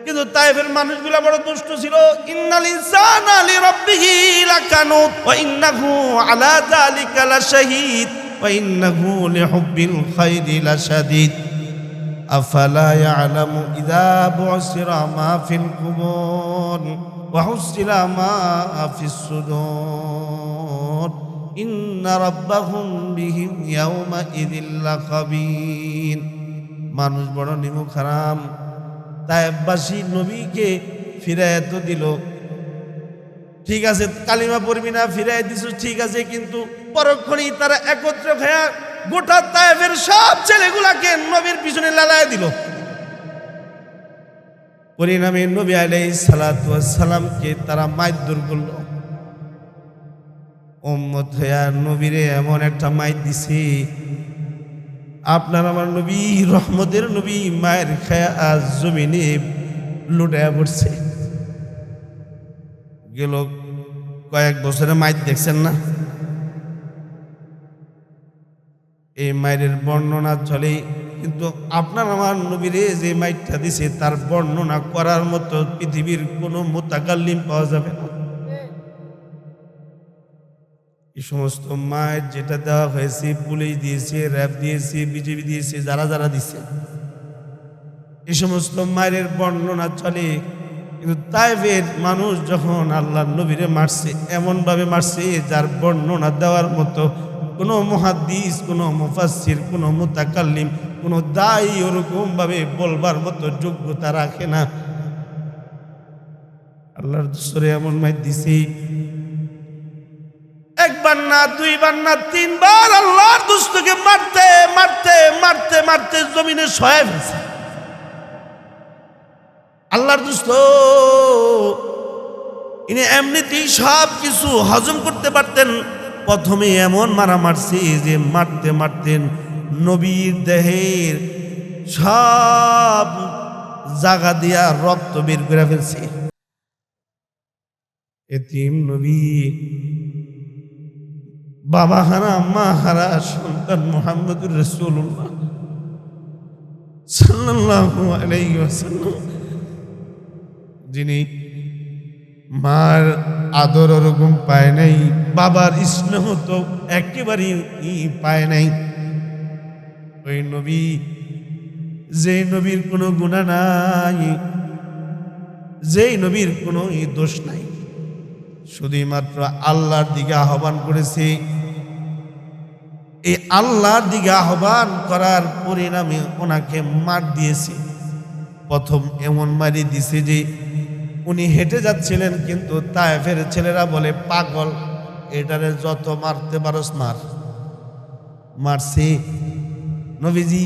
কিন্তু তায়েফের মানুষগুলা বড় দুষ্ট ছিল। ইন্নাল ইনসানা লিরাব্বিহি লাকানুত ওয়া ইন্নাহু আলা যালিকা লাশাহীদ ওয়া ইন্নাহু লিহুব্বিল খাইরি লাশাদীদ আফালা ইয়ালামু ইযা বু'সিরা মা ফিল কুবুর ওয়া হুসিলা মা ফিস সুদূর ইন্না রাব্বাহুম বিহিম ইয়াওমা ইযিল লাখাবীর। মানুষ বড় নিমুখ হারাম। তায়েফবাসী নবীকে ফিরায় তো দিল, ঠিক আছে, কালিমা পড়বি না, ফিরাই দিছ, ঠিক আছে, কিন্তু পরক্ষণেই তারা একত্র হয়ে গোটা তায়েফের সব ছেলেগুলাকে নবীর পিছনে লালায় দিল। পরিণামে নবী আলাইহিস সালাতু ওয়াস সালামকে তারা মারধর করল। উম্মত হইয়া নবীরে এমন একটা মাইর দিছে, আপনার আমার নবী রহমতের নবী মায়ের খায়া আজ জমিনে লুটায়া পড়ছে। গেল কয়েক বছরে মাইর দেখছেন না? এই মায়ের বর্ণনা চলে, কিন্তু আপনার আমার নবীরে যে মাইরটা দিছে তার বর্ণনা করার মতো পৃথিবীর কোনো মুতাকাল্লিম পাওয়া যাবে না। এই সমস্ত মায়ের যেটা দেওয়া হয়েছে, পুলিশ দিয়েছে, র্যাব দিয়েছে, বিজেপি দিয়েছে, যারা যারা দিছে, এই সমস্ত মায়ের বর্ণনা চলে। কিন্তু তায়েফের মানুষ যখন আল্লাহর নবীরে মারছে, এমনভাবে মারছে যার বর্ণনা দেওয়ার মতো কোনো মুহাদ্দিস, কোনো মুফাসসির, কোনো মুতাকাল্লিম, কোনো দায়ী ওরকমভাবে বলবার মতো যোগ্যতা রাখে না। আল্লাহর দোসরে এমন মাইর দিছে, একবার না, দুইবার না, 3 বার আল্লাহর দুষ্টকে মারতে মারতে মারতে মারতে জমিনে শোয়া ফেলছে। আল্লাহর দুষ্ট ইনি এমনিতেই সব কিছু হজম করতে পারতেন। প্রথমে এমন মারা মারছে যে মারতে মারতেন নবীর দেহের সব জায়গা দিয়া রক্ত বের করে ফেলছে। এতিম নবী, বাবা হারা মা হারা সন্তান মুহাম্মদুর রাসূলুল্লাহ সাল্লাল্লাহু আলাইহি ওয়াসাল্লাম, যিনি মার আদর ওরকম পায় নাই, বাবার স্নেহ তো একেবারেই পায় নাই। ওই নবী, যে নবীর কোনো গুনাহ নাই, যেই নবীর কোনো দোষ নাই, শুধুমাত্র আল্লাহর দিকে আহ্বান করেছে। এই আল্লাহর দিকে আহ্বান করার পরিণামে ওনাকে মার দিয়েছে। প্রথম এমন মারি দিছে যে উনি হেঁটে যাচ্ছিলেন, কিন্তু তায়েফের ছেলেরা বলে পাগল, এটারে যত মারতে পারস মার। মারছে। নবীজি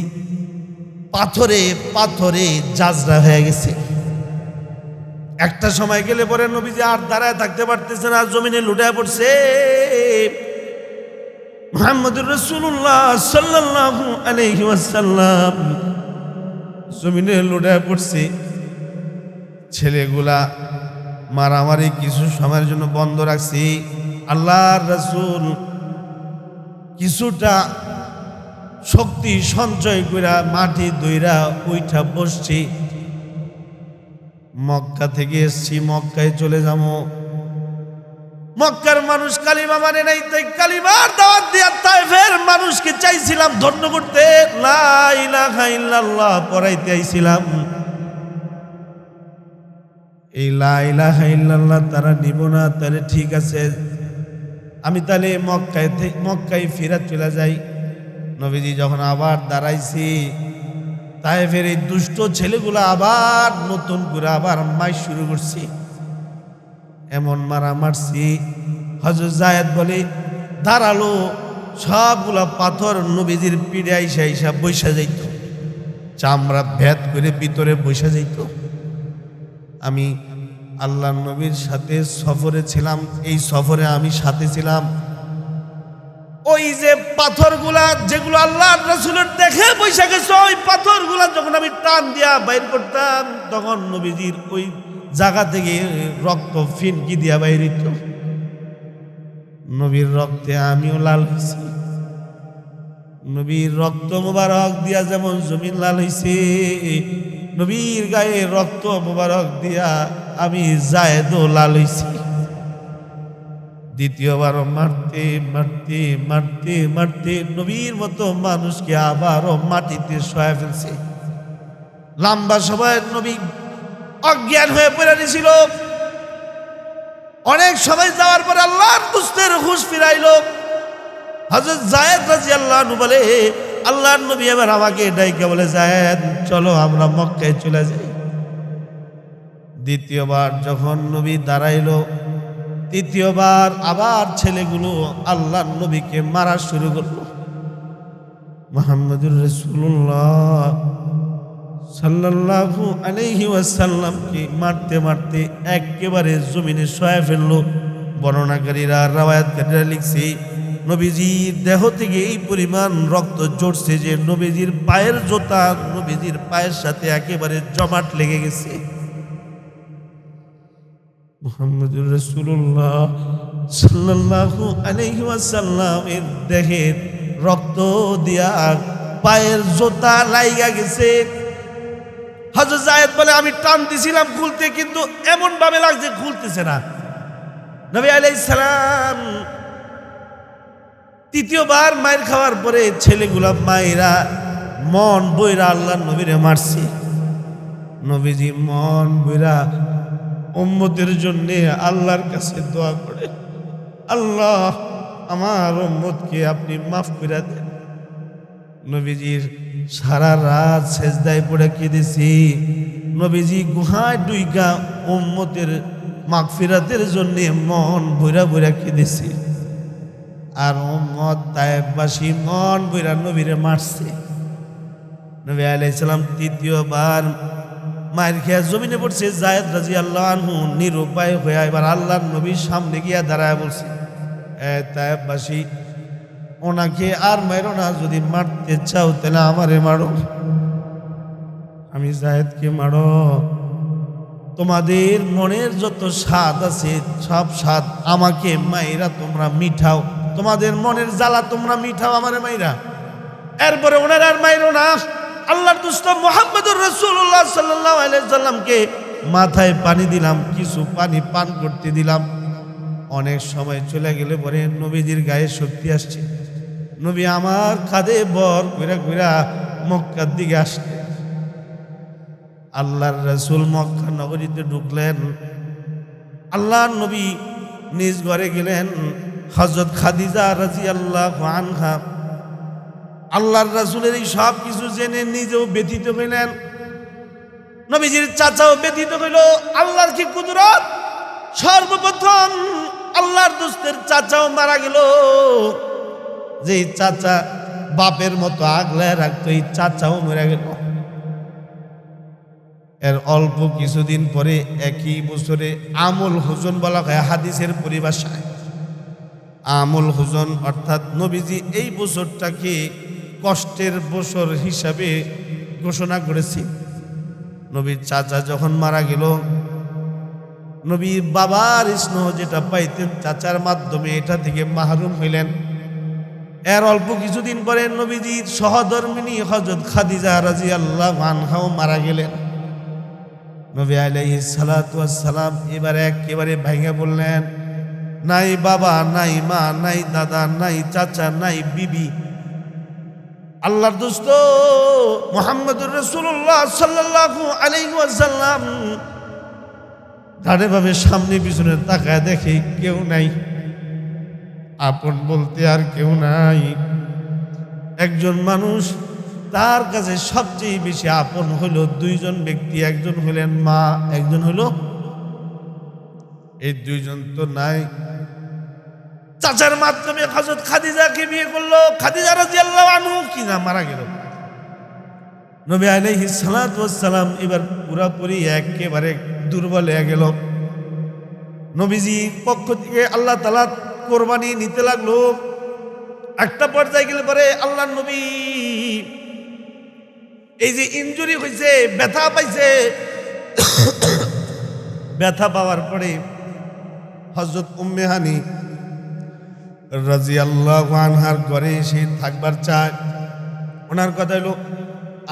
পাথরে পাথরে জাজরা হয়ে গেছে। একটা সময় গেলে পরে নবীজি আর দাঁড়ায় থাকতে পারতেছে না, জমিনে লুটায় পড়ছে। মুহাম্মদুর রাসূলুল্লাহ সাল্লাল্লাহু আলাইহি ওয়াসাল্লাম জমিনে লুটায় পড়ছে। ছেলেগুলা মারামারি কিছু সময়ের জন্য বন্ধ রাখছি। আল্লাহর রাসূল কিছুটা শক্তি সঞ্চয় কইরা মাটি দইরা উইঠা বসছি। মক্কা থেকে এসছি, মক্কায় চলে যাবো। মক্কার মানুষ কালিমা মানে নাই, তাই কালিমার দাওয়াত দিয়া তায়েফের মানুষকে চাইছিলাম ধন্য করতে, লা ইলাহা ইল্লাল্লাহ পড়াইতে আইছিলাম। এই লা ইলাহা ইল্লাল্লাহ তারা নিব না, তাহলে ঠিক আছে আমি তাহলে মক্কায় ফিরে চলে যাই। নবীজি যখন আবার দাঁড়াইছি, তায়েফের এই দুষ্ট ছেলেগুলো আবার নতুন করে আবার মাই শুরু করছি। এমন মারা মারছি, হযরত যায়েদ বলে দাঁড়ালো, সবগুলা পাথর নবীজির পিঠে আইসা আইসা বৈশা যাইত, চামড়া ভেদ করে ভিতরে বৈশা যাইত। আমি আল্লাহ নবীর সাথে সফরে ছিলাম, এই সফরে আমি সাথে ছিলাম। ওই যে পাথরগুলা যেগুলো আল্লাহর রাসূলের দেখে বৈশা গেছে, ওই পাথরগুলা যখন আমি টান দিয়া বাইর করতাম, তখন নবীজির ওই জায়গা থেকে রক্ত ফিনকি দিয়া বাইর হইত। নবীর রক্তে আমিও লাল হয়েছি। নবীর রক্ত মোবারক দিয়া যেমন জমিন লাল হয়েছে, নবীর গায়ে রক্ত মোবারক দিয়া আমি যায়েদও লাল হয়েছি। দ্বিতীয়বার মারতে মারতে মারতে মারতে নবীর মতো মানুষকে আবারও মাটিতে শোয়া ফেলছে। লম্বা সময় নবী অজ্ঞান হয়ে পড়ে ছিল। অনেক সময় যাওয়ার পর আল্লাহর দুস্তের হুঁশ ফিরাইল। হযরত যায়েদ রাদিয়াল্লাহু আনহু বলে, আল্লাহর নবী এবার আমাকে ডাইকে বলে, যায়েদ চলো আমরা মক্কায় চলে যাই। দ্বিতীয়বার যখন নবী দাঁড়াইলো, তৃতীয়বার আবার ছেলেগুলো আল্লাহর নবীকে মারা শুরু করলো। মুহাম্মদুর রাসূলুল্লাহ সাল্লাল্লাহু আলাইহি ওয়াসাল্লামকে মারতে মারতে একেবারে জমিনে শোয়া ফেললো। বর্ণনাকারীরা রাওয়ায়াতকারীরা লিখছে, নবীজির দেহ থেকে এই পরিমাণ রক্ত ঝরছে যে নবীজির পায়ের জোতা নবীজির পায়ের সাথে একেবারে জমাট লেগে গেছে। মুহাম্মদুর রাসূলুল্লাহ সাল্লাল্লাহু আলাইহি ওয়াসাল্লামের দেহের রক্ত দিয়া পায়ের জোতা লাইগা গেছে। হযরত যায়েদ বলে, আমি টান দিছিলাম খুলতে, কিন্তু এমন ভাবে লাগছে খুলতেছে না। নবী আলাইহিস সালাম তৃতীয়বার মায়ের খাওয়ার পরে ছেলেগুলা মায়েরা মন বইরা আল্লাহর নবীরে মারছে। নবীজি মন বইরা উম্মতের জন্য আল্লাহর কাছে দোয়া করে, আল্লাহ আমার উম্মতকে আপনি মাফ করে দেন। নবীজির সারা রাত সেজদায় পড়ে কেঁদেছি। নবীজি গুহায় ডুইকা উম্মতের মাগফিরাতের জন্য মন বইরা বইরা কেঁদেছি। আর উম্মত তায়েফবাসী মন বইরা নবীরে মারছে। নবী আলাইহিস সালাম তৃতীয়বার মায়ের খেয়া জমিনে পড়ছে। যায়েদ রাদিয়াল্লাহু আনহু নিরুপায় হয়ে এবার আল্লাহর নবীর সামনে গিয়া দাঁড়ায় বলছে, তায়েফবাসী ওনাকে আর মারো না, যদি মারতে চাও তাহলে আমারে মারো, আমি যায়েদকে মারো। তোমাদের মনের যত স্বাদ আছে সব স্বাদ আমাকে মাইরা তোমরা মিঠাও, তোমাদের মনের জ্বালা তোমরা মিঠাও আমারে মাইরা, এরপরে ওনার আর মাইরো না। আল্লাহর দুস্ত মুহাম্মদুর রাসূলুল্লাহ সাল্লাল্লাহু আলাইহি ওয়াসাল্লামকে মাথায় পানি দিলাম, কিছু পানি পান করতে দিলাম। অনেক সময় চলে গেলে পরে নবীজির গায়ে শক্তি আসছে। নবী আমার কাঁধে বর ঘুরা ঘুরা মক্কার দিকে আসছে। আল্লাহর রাসূল মক্কা নগরীতে ঢুকলেন। আল্লাহর নবী নিজ ঘরে গেলেন। হযরত খাদিজা রাদিয়াল্লাহু আনহা আল্লাহর রাসূলের এই সব কিছু জেনে নিজেও ব্যথিত হইলেন। নবীজির চাচাও ব্যতীত হইল। আল্লাহর কি কুদরত! সর্বপ্রথম আল্লাহর দোস্তের চাচাও মারা গেল। যে চাচা বাপের মতো আগলায় রাখতো, এই চাচাও মরে গেল। এর অল্প কিছুদিন পরে একই বছরে আমুল হুজন বলা হয় হাদিসের পরিভাষায়। আমুল হুজন অর্থাৎ নবীজি এই বছরটাকে কষ্টের বছর হিসাবে ঘোষণা করেছি। নবীর চাচা যখন মারা গেল, নবীর বাবার স্নেহ যেটা পাইতেন চাচার মাধ্যমে, এটা থেকে মাহরুম হইলেন। এর অল্প কিছুদিন পরে নবীজির সহধর্মিণী হযরত খাদিজা রাদিয়াল্লাহু আনহাও মারা গেলেন। নবী আলাইহিস সালাতু ওয়াস সালাম এবারে একেবারে ভেঙে বললেন, নাই বাবা, নাই মা, নাই দাদা, নাই চাচা, নাই বিবি। আল্লাহর দোস্ত মুহাম্মদুর রাসূলুল্লাহ সাল্লাল্লাহু আলাইহি ওয়াসাল্লাম ধারে ভাবে সামনে পিছনে তাকায় দেখে কেউ নাই, আপন বলতে আর কেউ নাই। একজন মানুষ, তার কাছে সবচেয়ে বেশি আপন হলো দুইজন ব্যক্তি, একজন হলেন মা, একজন হলো এই দুইজন তো নাই। চাচার মাধ্যমে হযরত খাদিজাকে বিয়ে করলো। খাদিজা রাদিয়াল্লাহু আনহা কিনা মারা গেল। নবী আলাইহিস সালাতু ওয়াস সালাম এবার পুরোপুরি একেবারে দুর্বল হয়ে গেল। নবীজি পক্ষ থেকে আল্লাহ তাআলা কোরবানি নিতে লাগলো। একটা পর্যায়ে গেলে পরে আল্লাহর নবী এই যে ইনজুরি হয়েছে, ব্যথা পাইছে, ব্যথা পাওয়ার পরে হযরত উম্মে হানি রাদিয়াল্লাহু আনহার ঘরে এসে থাকবার চায়। ওনার কথা হলো,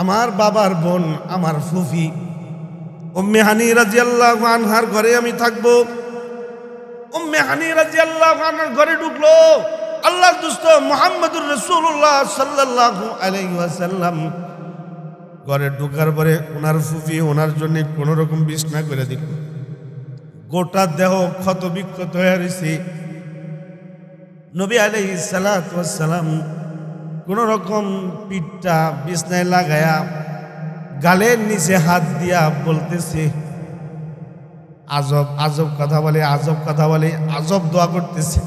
আমার বাবার বোন, আমার ফুফি উম্মে হানি রাদিয়াল্লাহু আনহার ঘরে আমি থাকবো। উম্মে হানি রাদিয়াল্লাহু আনহার ঘরে ঢুকলো। আল্লাহর দোস্ত মুহাম্মদুর রাসূলুল্লাহ সাল্লাল্লাহু আলাইহি ওয়াসাল্লাম ঘরে ঢোকার পরে ওনার ফুফি ওনার জন্য কোন রকম বিছনা করে দিল। গোটা দেহ ক্ষত বিক্ষত হয়ে রয়েছে। নবী আলাইহিস সালাতু ওয়াস সালাম কোন রকম পিঠটা বিছনায় লাগায়া গালের নিচে হাত দিয়া বলতেছে, আজব আজব কথা বলে, আজব কথা বলে, আজব দোয়া করতেছে।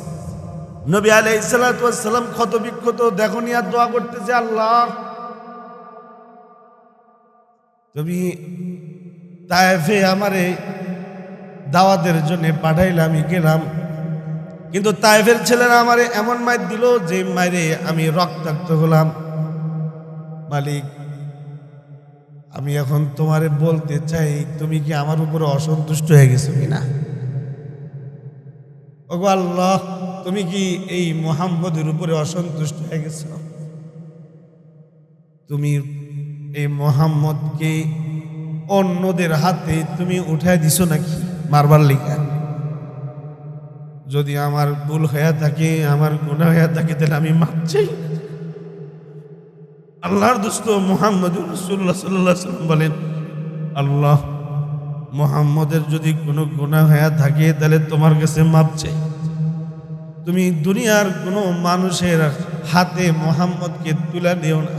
নবী আলাইহিস সালাতু ওয়াস সালাম ক্ষত বিক্ষত দেহ নিয়ে দোয়া করতেছে, আল্লাহ তুমি তায়েফে আমারে দাওয়াতের জন্য পাঠাইলে আমি গেলাম, কিন্তু তায়েফের ছেলেরা আমারে এমন মাইর দিল যে মাইরে আমি রক্তাক্ত হলাম। মালিক, আমি এখন তোমারে বলতে চাই, তুমি কি আমার উপরে অসন্তুষ্ট হয়ে গেছো কিনা? ওগো আল্লাহ, তুমি কি এই মুহাম্মদের উপরে অসন্তুষ্ট হয়ে গেছো? তুমি এই মুহাম্মদকে অন্যদের হাতে তুমি উঠায় দিছো নাকি মারবার লিগা? যদি আমার ভুল হয়ে থাকে, আমার গুনাহ হয়ে থাকে, তাহলে আমি মাপ চাই। আল্লাহর দোস্ত মুহাম্মদুর রাসূলুল্লাহ সাল্লাল্লাহু আলাইহি ওয়াসাল্লাম বলেন, আল্লাহ, মুহাম্মদের যদি কোনো গুনাহ হয়ে থাকে তাহলে তোমার কাছে মাপ চাই। তুমি দুনিয়ার কোনো মানুষের হাতে মুহাম্মদকে তুলে দিও না,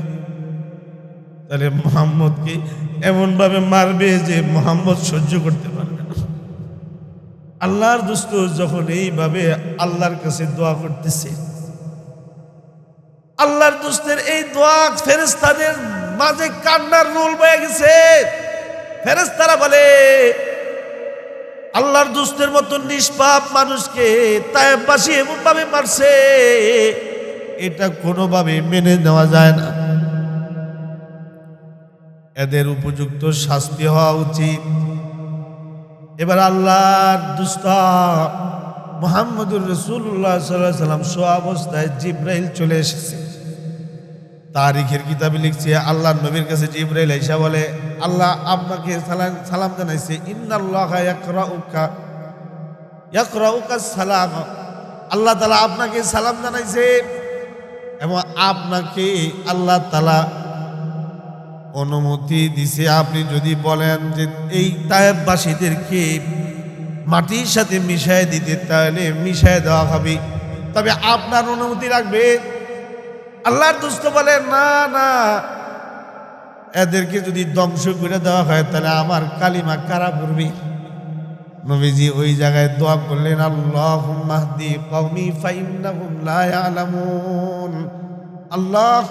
তাহলে মুহাম্মদকে এমনভাবে মারবে যে মুহাম্মদ সহ্য করতে পারবে না। আল্লাহর দোস্ত যখন এইভাবে আল্লাহর কাছে দোয়া করতেছে, আল্লাহর দোস্তের এই দোয়া ফেরেশতাদের মাঝে কান্নার রোল বয়ে গেছে। ফেরেশতারা বলে, আল্লাহর দোস্তের মতো নিষ্পাপ মানুষকে তায়েফবাসী এমনভাবে মারছে, এটা কোনোভাবে মেনে নেওয়া যায় না। এদের উপযুক্ত শাস্তি হওয়া উচিত। এবার আল্লাহর দোস্ত মুহাম্মদুর রাসূলুল্লাহ সাল্লাল্লাহু আলাইহি ওয়াসাল্লাম শোয়া অবস্থায় জিবরাইল চলে এসেছে। তারিখের কিতাবে লিখছে, আল্লাহর নবীর কাছে জিবরাইল আইসা বলে, আল্লাহ আপনাকে সালাম জানাইছে, ইন্নাল্লাহা ইয়াকরাউকা সালাম। আল্লাহ তাআলা আপনাকে সালাম জানাইছে এবং আপনাকে আল্লাহ তাআলা অনুমতি দিছে, আপনি যদি বলেন যে এই তায়েফবাসীদেরকে মাটির সাথে মিশায় দিতে, তাহলে মিশায় দেওয়া হবে, তবে আপনার অনুমতি লাগবে। আল্লাহর দোস্ত বলে, না না, এদেরকে যদি ধ্বংস করে দেওয়া হয় তাহলে আমার কালিমা কারা পড়বে? নবীজি ওই জায়গায় দোয়া করলেন, আল্লাহুম্মা হদি কওমি ফাইন্নাহুম লা ইয়ালামুন। আল্লাহ,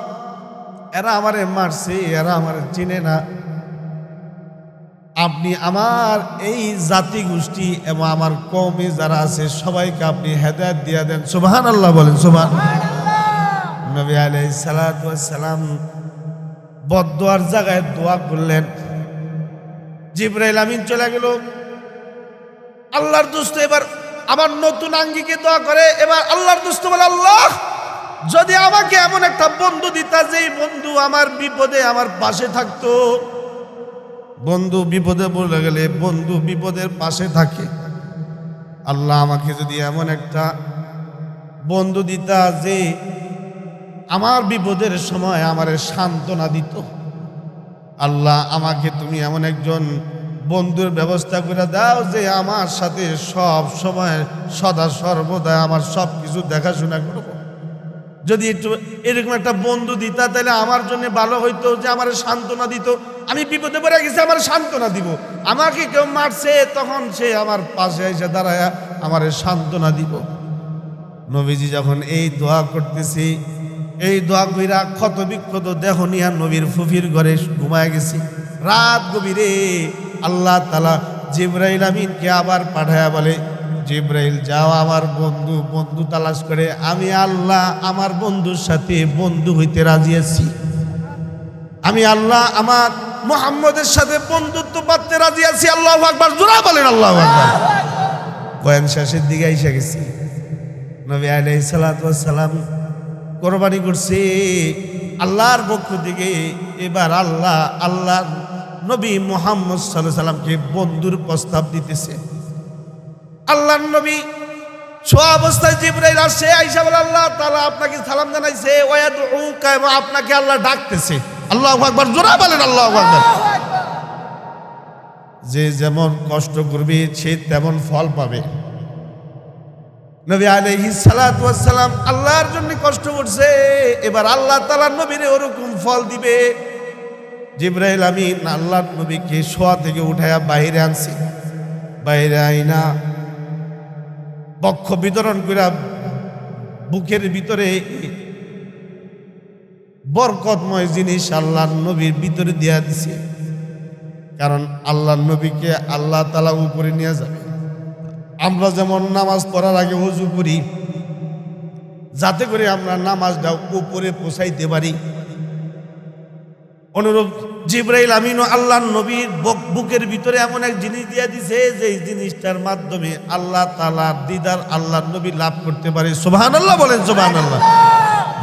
এরা আমারে মারছে, এরা আমারে চিনে না, আপনি আমার এই জাতি গোষ্ঠী এবং আমার কওমে যারা আছে সবাইকে আপনি হেদায়েত দিয়ে দেন। সুবহানাল্লাহ বলেন, সুবহানাল্লাহ। নবী আলাইহিস সালাতু ওয়াস সালাম বদদোয়ার জায়গায় দোয়া করলেন। জিবরাইল আমিন চলে গেল। আল্লাহর দোস্ত এবার আবার নতুন আঙ্গিকে দোয়া করে। এবার আল্লাহর দোস্ত বলে, আল্লাহ, যদি আমাকে এমন একটা বন্ধু দিতা যেই বন্ধু আমার বিপদে আমার পাশে থাকতো। বন্ধু বিপদে পড়ে গেলে বন্ধু বিপদের পাশে থাকে। আল্লাহ, আমাকে যদি এমন একটা বন্ধু দিতা যে আমার বিপদের সময় আমারে সান্ত্বনা দিত। আল্লাহ, আমাকে তুমি এমন একজন বন্ধুর ব্যবস্থা করে দাও যে আমার সাথে সব সময় সদা সর্বদা আমার সব কিছু দেখাশোনা করবো। যদি একটু এরকম একটা বন্ধু দিতা তাহলে আমার জন্য ভালো হইতো, যে আমার সান্ত্বনা দিত। আমি বিপদে পড়ে গেছি, আমার সান্ত্বনা দিব। আমাকে কেউ মারছে তখন সে আমার পাশে এসে দাঁড়ায় আমার সান্ত্বনা দিব। নবীজি যখন এই দোয়া করতেছি, এই দোয়া কইরা ক্ষত বিক্ষত দেহ নিয়া নবীর ফুফির ঘরে ঘুমায় গেছি। রাত গভীরে আল্লাহ তাআলা জিবরাইল আমিনকে আবার পাঠায়া বলে, জিবরাইল যাও আমার বন্ধু তালাশ করে। আমি আল্লাহ আমার বন্ধুর সাথে বন্ধু হইতে রাজি আছি। আমি আল্লাহ আমার মুহাম্মদের সাথে বন্ধুত্ব পাতে রাজি আছি। আল্লাহু আকবার, জোরে বলেন আল্লাহু আকবার। বয়ান শেষের দিকে এসে গেছি। নবী আলাইহিস সালাতু ওয়াস সালাম কোরবানি করছে আল্লাহর পক্ষ থেকে। এবার আল্লাহ নবী মুহাম্মদ সাল্লাল্লাহু আলাইহি সাল্লামকে বন্ধুর প্রস্তাব দিতেছে। আল্লাহর নবী শোয়া অবস্থায় জিবরাইল আসছে, আয়েশা বলে, আল্লাহ তাআলা আপনাকে সালাম জানাইছে, ওয়ায়াদউকা, এবং আপনাকে আল্লাহ ডাকতেছে। আল্লাহু আকবার, জোরে বলেন আল্লাহু আকবার। যে যেমন কষ্ট করবে সে তেমন ফল পাবে। নবী আলাইহিস সালাতু ওয়াস সালাম আল্লাহর জন্য কষ্ট করছে, এবার আল্লাহ তাআলা নবীরে ওরকম ফল দিবে। জিবরাইল আমিন আল্লাহর নবীকে শোয়া থেকে উঠায়া বাইরে আনছে। বাইরে আইনা বক্ষ বিতরণ করে বুকের ভিতরে বরকতময় জিনিস আল্লাহর নবীর ভিতরে দিয়া দিছে। কারণ আল্লাহর নবীকে আল্লাহ তাআলা উপরে নিয়ে যাবে। আমরা যেমন নামাজ পড়ার আগে ওযু করি যাতে করে আমরা নামাজটা উপরে পৌঁছাইতে পারি, অনুরূপ জিবরাইল আমিনও আল্লাহর নবীর বুকের ভিতরে এমন এক জিনিস দিয়া দিছে যে জিনিসটার মাধ্যমে আল্লাহ তাআলার দিদার আল্লাহর নবী লাভ করতে পারে। সুবহানাল্লাহ বলেন, সুবহানাল্লাহ।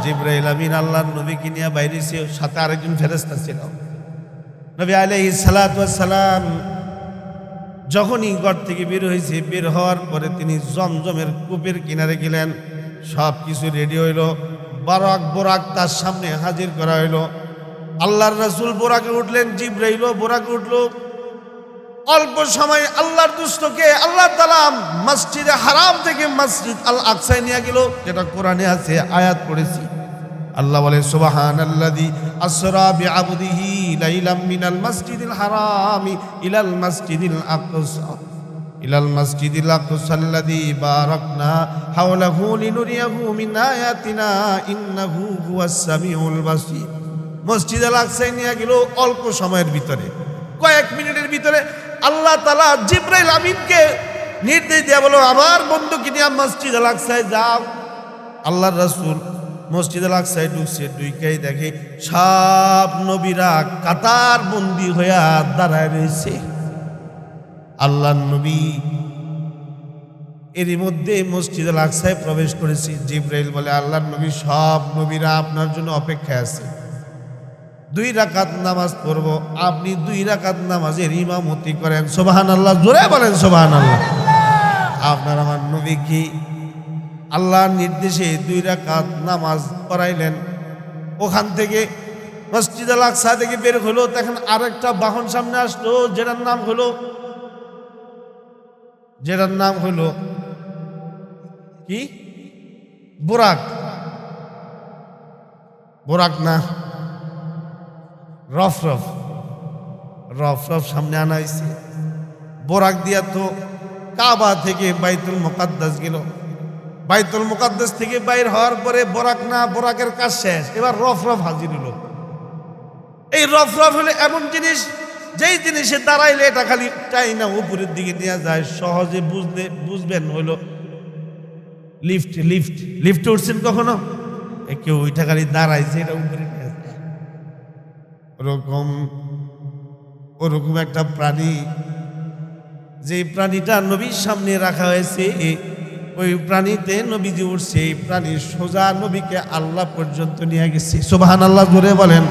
জিবরাইল আমিন আল্লাহর নবীকে নিয়ে বাইরেছে, সাথে আরেকজন ফেরেশতা ছিল। নবী আলাইহিস সালাতু ওয়াস সালাম যখনই ঘর থেকে বের হয়েছে, বের হওয়ার পরে তিনি জমজমের কূপের কিনারে গেলেন। সব কিছু রেডি হইল, বোরাক তার সামনে হাজির করা হইল। আল্লাহর রাসূল বোরাকে উঠলেন, জিবরাইলও বোরাকে উঠল। অল্প সময় আল্লাহর দুষ্টকে আল্লাহ তাআলা মসজিদে হারাম থেকে মসজিদ আল আকসায় নিয়ে গেল, যেটা কোরআনে আছে, আয়াত পড়েছি। আল্লাহ বলে, সুবহানাল্লাযী আসরা বিআবদিহি লাইলাম মিনাল মাসজিদিল হারামি ইলাল মাসজিদিল আকসা আল্লাযী বারাকনা হাওলাহু লিনুরিয়াহু মিন আয়াতিনা ইন্নাহু হুয়াস সামিউল বাসীর। মসজিদ আল আকসায় নিয়ে গেল অল্প সময়ের ভিতরে, কয়েক মিনিটের ভিতরে। আল্লাহ তাআলা জিবরাইল আমিনকে নির্দেশ দিয়ে বলো, আমার বন্ধুকে নিয়ে মসজিদ আল আকসায় যাও। আল্লাহর রাসূল মসজিদ আল আকসায় ঢুকছে, ঢুকেই দেখে সব নবীরা কাতার বন্দী হইয়া দাঁড়ায় রয়েছে। আল্লাহর নবী এরই মধ্যে মসজিদ আল আকসায় প্রবেশ করেছে। জিবরাইল বলে, আল্লাহর নবী, সব নবীরা আপনার জন্য অপেক্ষায় আছে। 2 রাকাত নামাজ পড়ব, আপনি 2 রাকাত নামাজের ইমামতি করেন। সুবহানাল্লাহ, জোরে বলেন সুবহানাল্লাহ। আপনার আমার নবী কি আল্লাহর নির্দেশে 2 রাকাত নামাজ পড়াইলেন। ওখান থেকে মসজিদ আল আকসা থেকে বের হলো, তখন আরেকটা বাহন সামনে আসলো, যেটার নাম হলো কি, বোরাক না, রফ রফ রফ রফ সামনে আনা হয়েছে। বোরাক দিয়া তো কাবা থেকে বাইতুল মুকাদ্দাস গেল, বাইতুল মুকাদ্দাস থেকে বাইর হওয়ার পরে বোরাক না, বোরাকের কাজ শেষ, এবার রফ রফ হাজির হলো। এই রফ রফ হলে এমন জিনিস, যেই জিনিসে দাঁড়াইলে এটা খালি চাই না উপরের দিকে নিয়ে যায়, সহজে বুঝবেন হইল লিফট। লিফট লিফটে উঠছেন কখনো? কেউ ওইটা খালি দাঁড়াইছে, এটা উপরে নিয়ে যায়। ওরকম একটা প্রাণী, যে প্রাণীটা নবীর সামনে রাখা হয়েছে, ওই প্রাণীতে নবীজি উঠছে, এই প্রাণী সোজা নবীকে আল্লাহ পর্যন্ত নিয়ে গেছে। সুবহানাল্লাহ জোরে বলেন।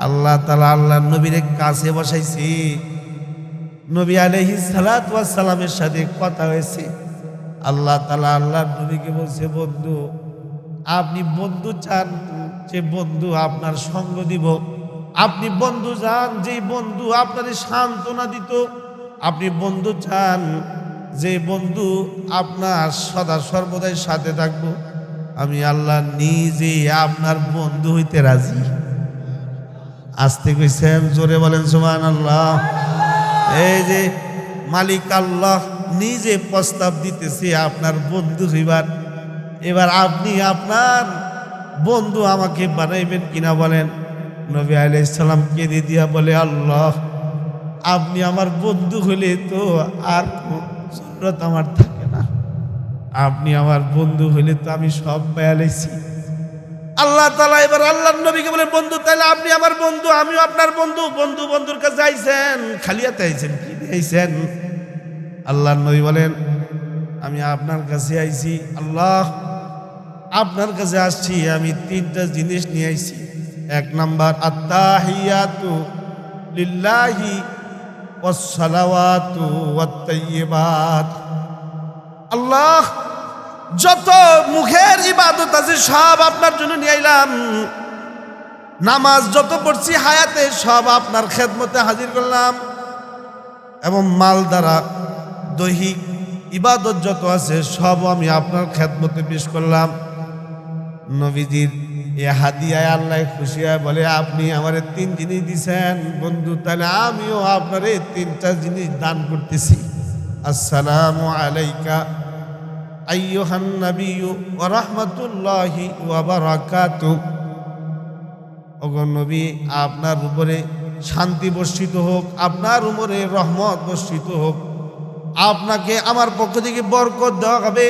আল্লাহ তাআলা আল্লাহ নবীর কাছে বসাইছে, নবী আলাইহিস সালাতু ওয়াস সালামের সাথে কথা হয়েছে। আল্লাহ তাআলা আল্লাহ নবীকে বলছে, বন্ধু আপনি বন্ধু চান, যে বন্ধু আপনার সঙ্গ দিব। আপনি বন্ধু চান, যে বন্ধু আপনার সান্ত্বনা দিত। আপনি বন্ধু চান, যে বন্ধু আপনার সদা সর্বদাই সাথে থাকবো। আমি আল্লাহ নিজে আপনার বন্ধু হইতে রাজি। আসতে কইছেন, জোরে বলেন সুবহানাল্লাহ। এই যে মালিক আল্লাহ নিজে প্রস্তাব দিতেছে আপনার বন্ধু হইবার। এবার আপনি আপনার বন্ধু আমাকে বানাইবেন কিনা বলেন। নবী আলাইহিস সালাম কেঁদে দিয়া বলে, আল্লাহ আপনি আমার বন্ধু হলে তো আর জরুরত আমার থাকে না। আপনি আমার বন্ধু হলে তো আমি সব পেয়ে লাইছি। আল্লাহ তাআলা এবার আল্লাহর নবীকে বলে, বন্ধু তাহলে আপনি আমার বন্ধু, আমিও আপনার বন্ধু। বন্ধু বন্ধুর কাছে আইছেন, খালি হাতে আইছেন, কি আইছেন? আল্লাহর নবী বলেন, আমি আপনার কাছে আইছি। আল্লাহ আপনার কাছে আসছি, আমি তিনটা জিনিস নিয়ে আইছি। এক নাম্বার, আত্তাহিয়াতু লিল্লাহি ওয়াস সালাওয়াতু ওয়াত তাইয়্যিবাত। আল্লাহ যত মুখের ইবাদত আছে সব আপনার জন্য নিয়ে আইলাম। নামাজ যত পড়ছি হায়াতে সব আপনার খেদমতে হাজির করলাম, এবং মাল দ্বারা দৈহিক ইবাদত যত আছে সব আমি আপনার খেদমতে পেশ করলাম। নবীজির এ হাদিয়ায় আল্লাহ খুশি হয়, বলে আপনি আমার তিন জিনিস দিছেন বন্ধু, তাহলে আমিও আপনার এই তিনটা জিনিস দান করতেছি। আসসালামু আলাইকা আইয়ুহান নাবিয়্যু ওয়া রাহমাতুল্লাহি ওয়া বারাকাতুহু। ওগো নবী, আপনার উপরে শান্তি বর্ষিত হোক, আপনার উপরে রহমত বর্ষিত হোক, আপনাকে আমার পক্ষ থেকে বরকত দেওয়া হবে।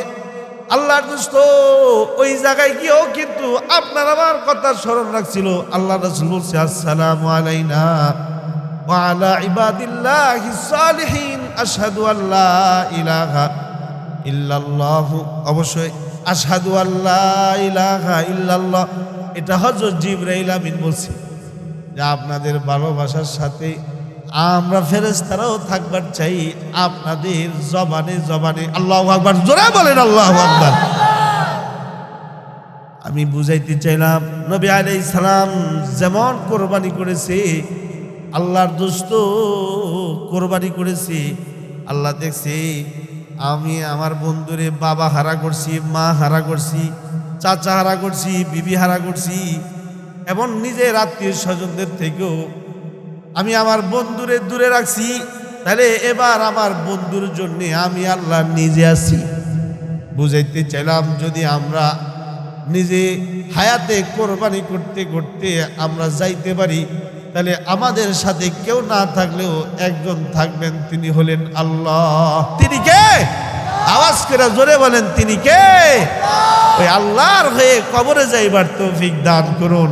আল্লাহর দোস্ত ওই জায়গায় গিয়েও কিন্তু আপনার আমার কথা স্মরণ রাখছিল। আল্লাহ রাসূল বলছে, আসসালামু আলাইনা ওয়া আলা ইবাদিল্লাহিস সালিহিন আশহাদু আল্লা ইলাহা ইল্লাল্লাহু। অবশ্যই আশহাদু আল্লা ইলাহা ইল্লাল্লাহ, এটা হযরত জিবরাইল আমিন বলছে যে আপনাদের ভালোবাসার সাথে আমরা ফেরেশতারাও থাকবার চাই আপনাদের জবানে জবানে। আল্লাহু আকবার, জোরে বলেন আল্লাহু আকবার। আমি বুঝাইতে চাইলাম, নবী আলাইহিস সালাম যেমন কোরবানি করেছে, আল্লাহর দোস্ত কোরবানি করেছে। আল্লাহ দেখছে আমি আমার বন্ধুরে বাবা হারা করছি, মা হারা করছি, চাচা হারা করছি, বিবি হারা করছি, এবং নিজের আত্মীয় স্বজনদের থেকেও আমি আমার বন্ধুরে দূরে রাখছি। তাহলে এবার আমার বন্ধুর জন্য আমি আল্লাহ নিজে আছি। বুঝাইতে চাইলাম, যদি আমরা নিজে হায়াতে কোরবানি করতে করতে আমরা যাইতে পারি, তাহলে আমাদের সাথে কেউ না থাকলেও একজন থাকবেন, তিনি হলেন আল্লাহ। তিনি কে? আওয়াজ করে জোরে বলেন, তিনি কে? ওই আল্লাহর হয়ে কবরে যাইবার তৌফিক দান করুন।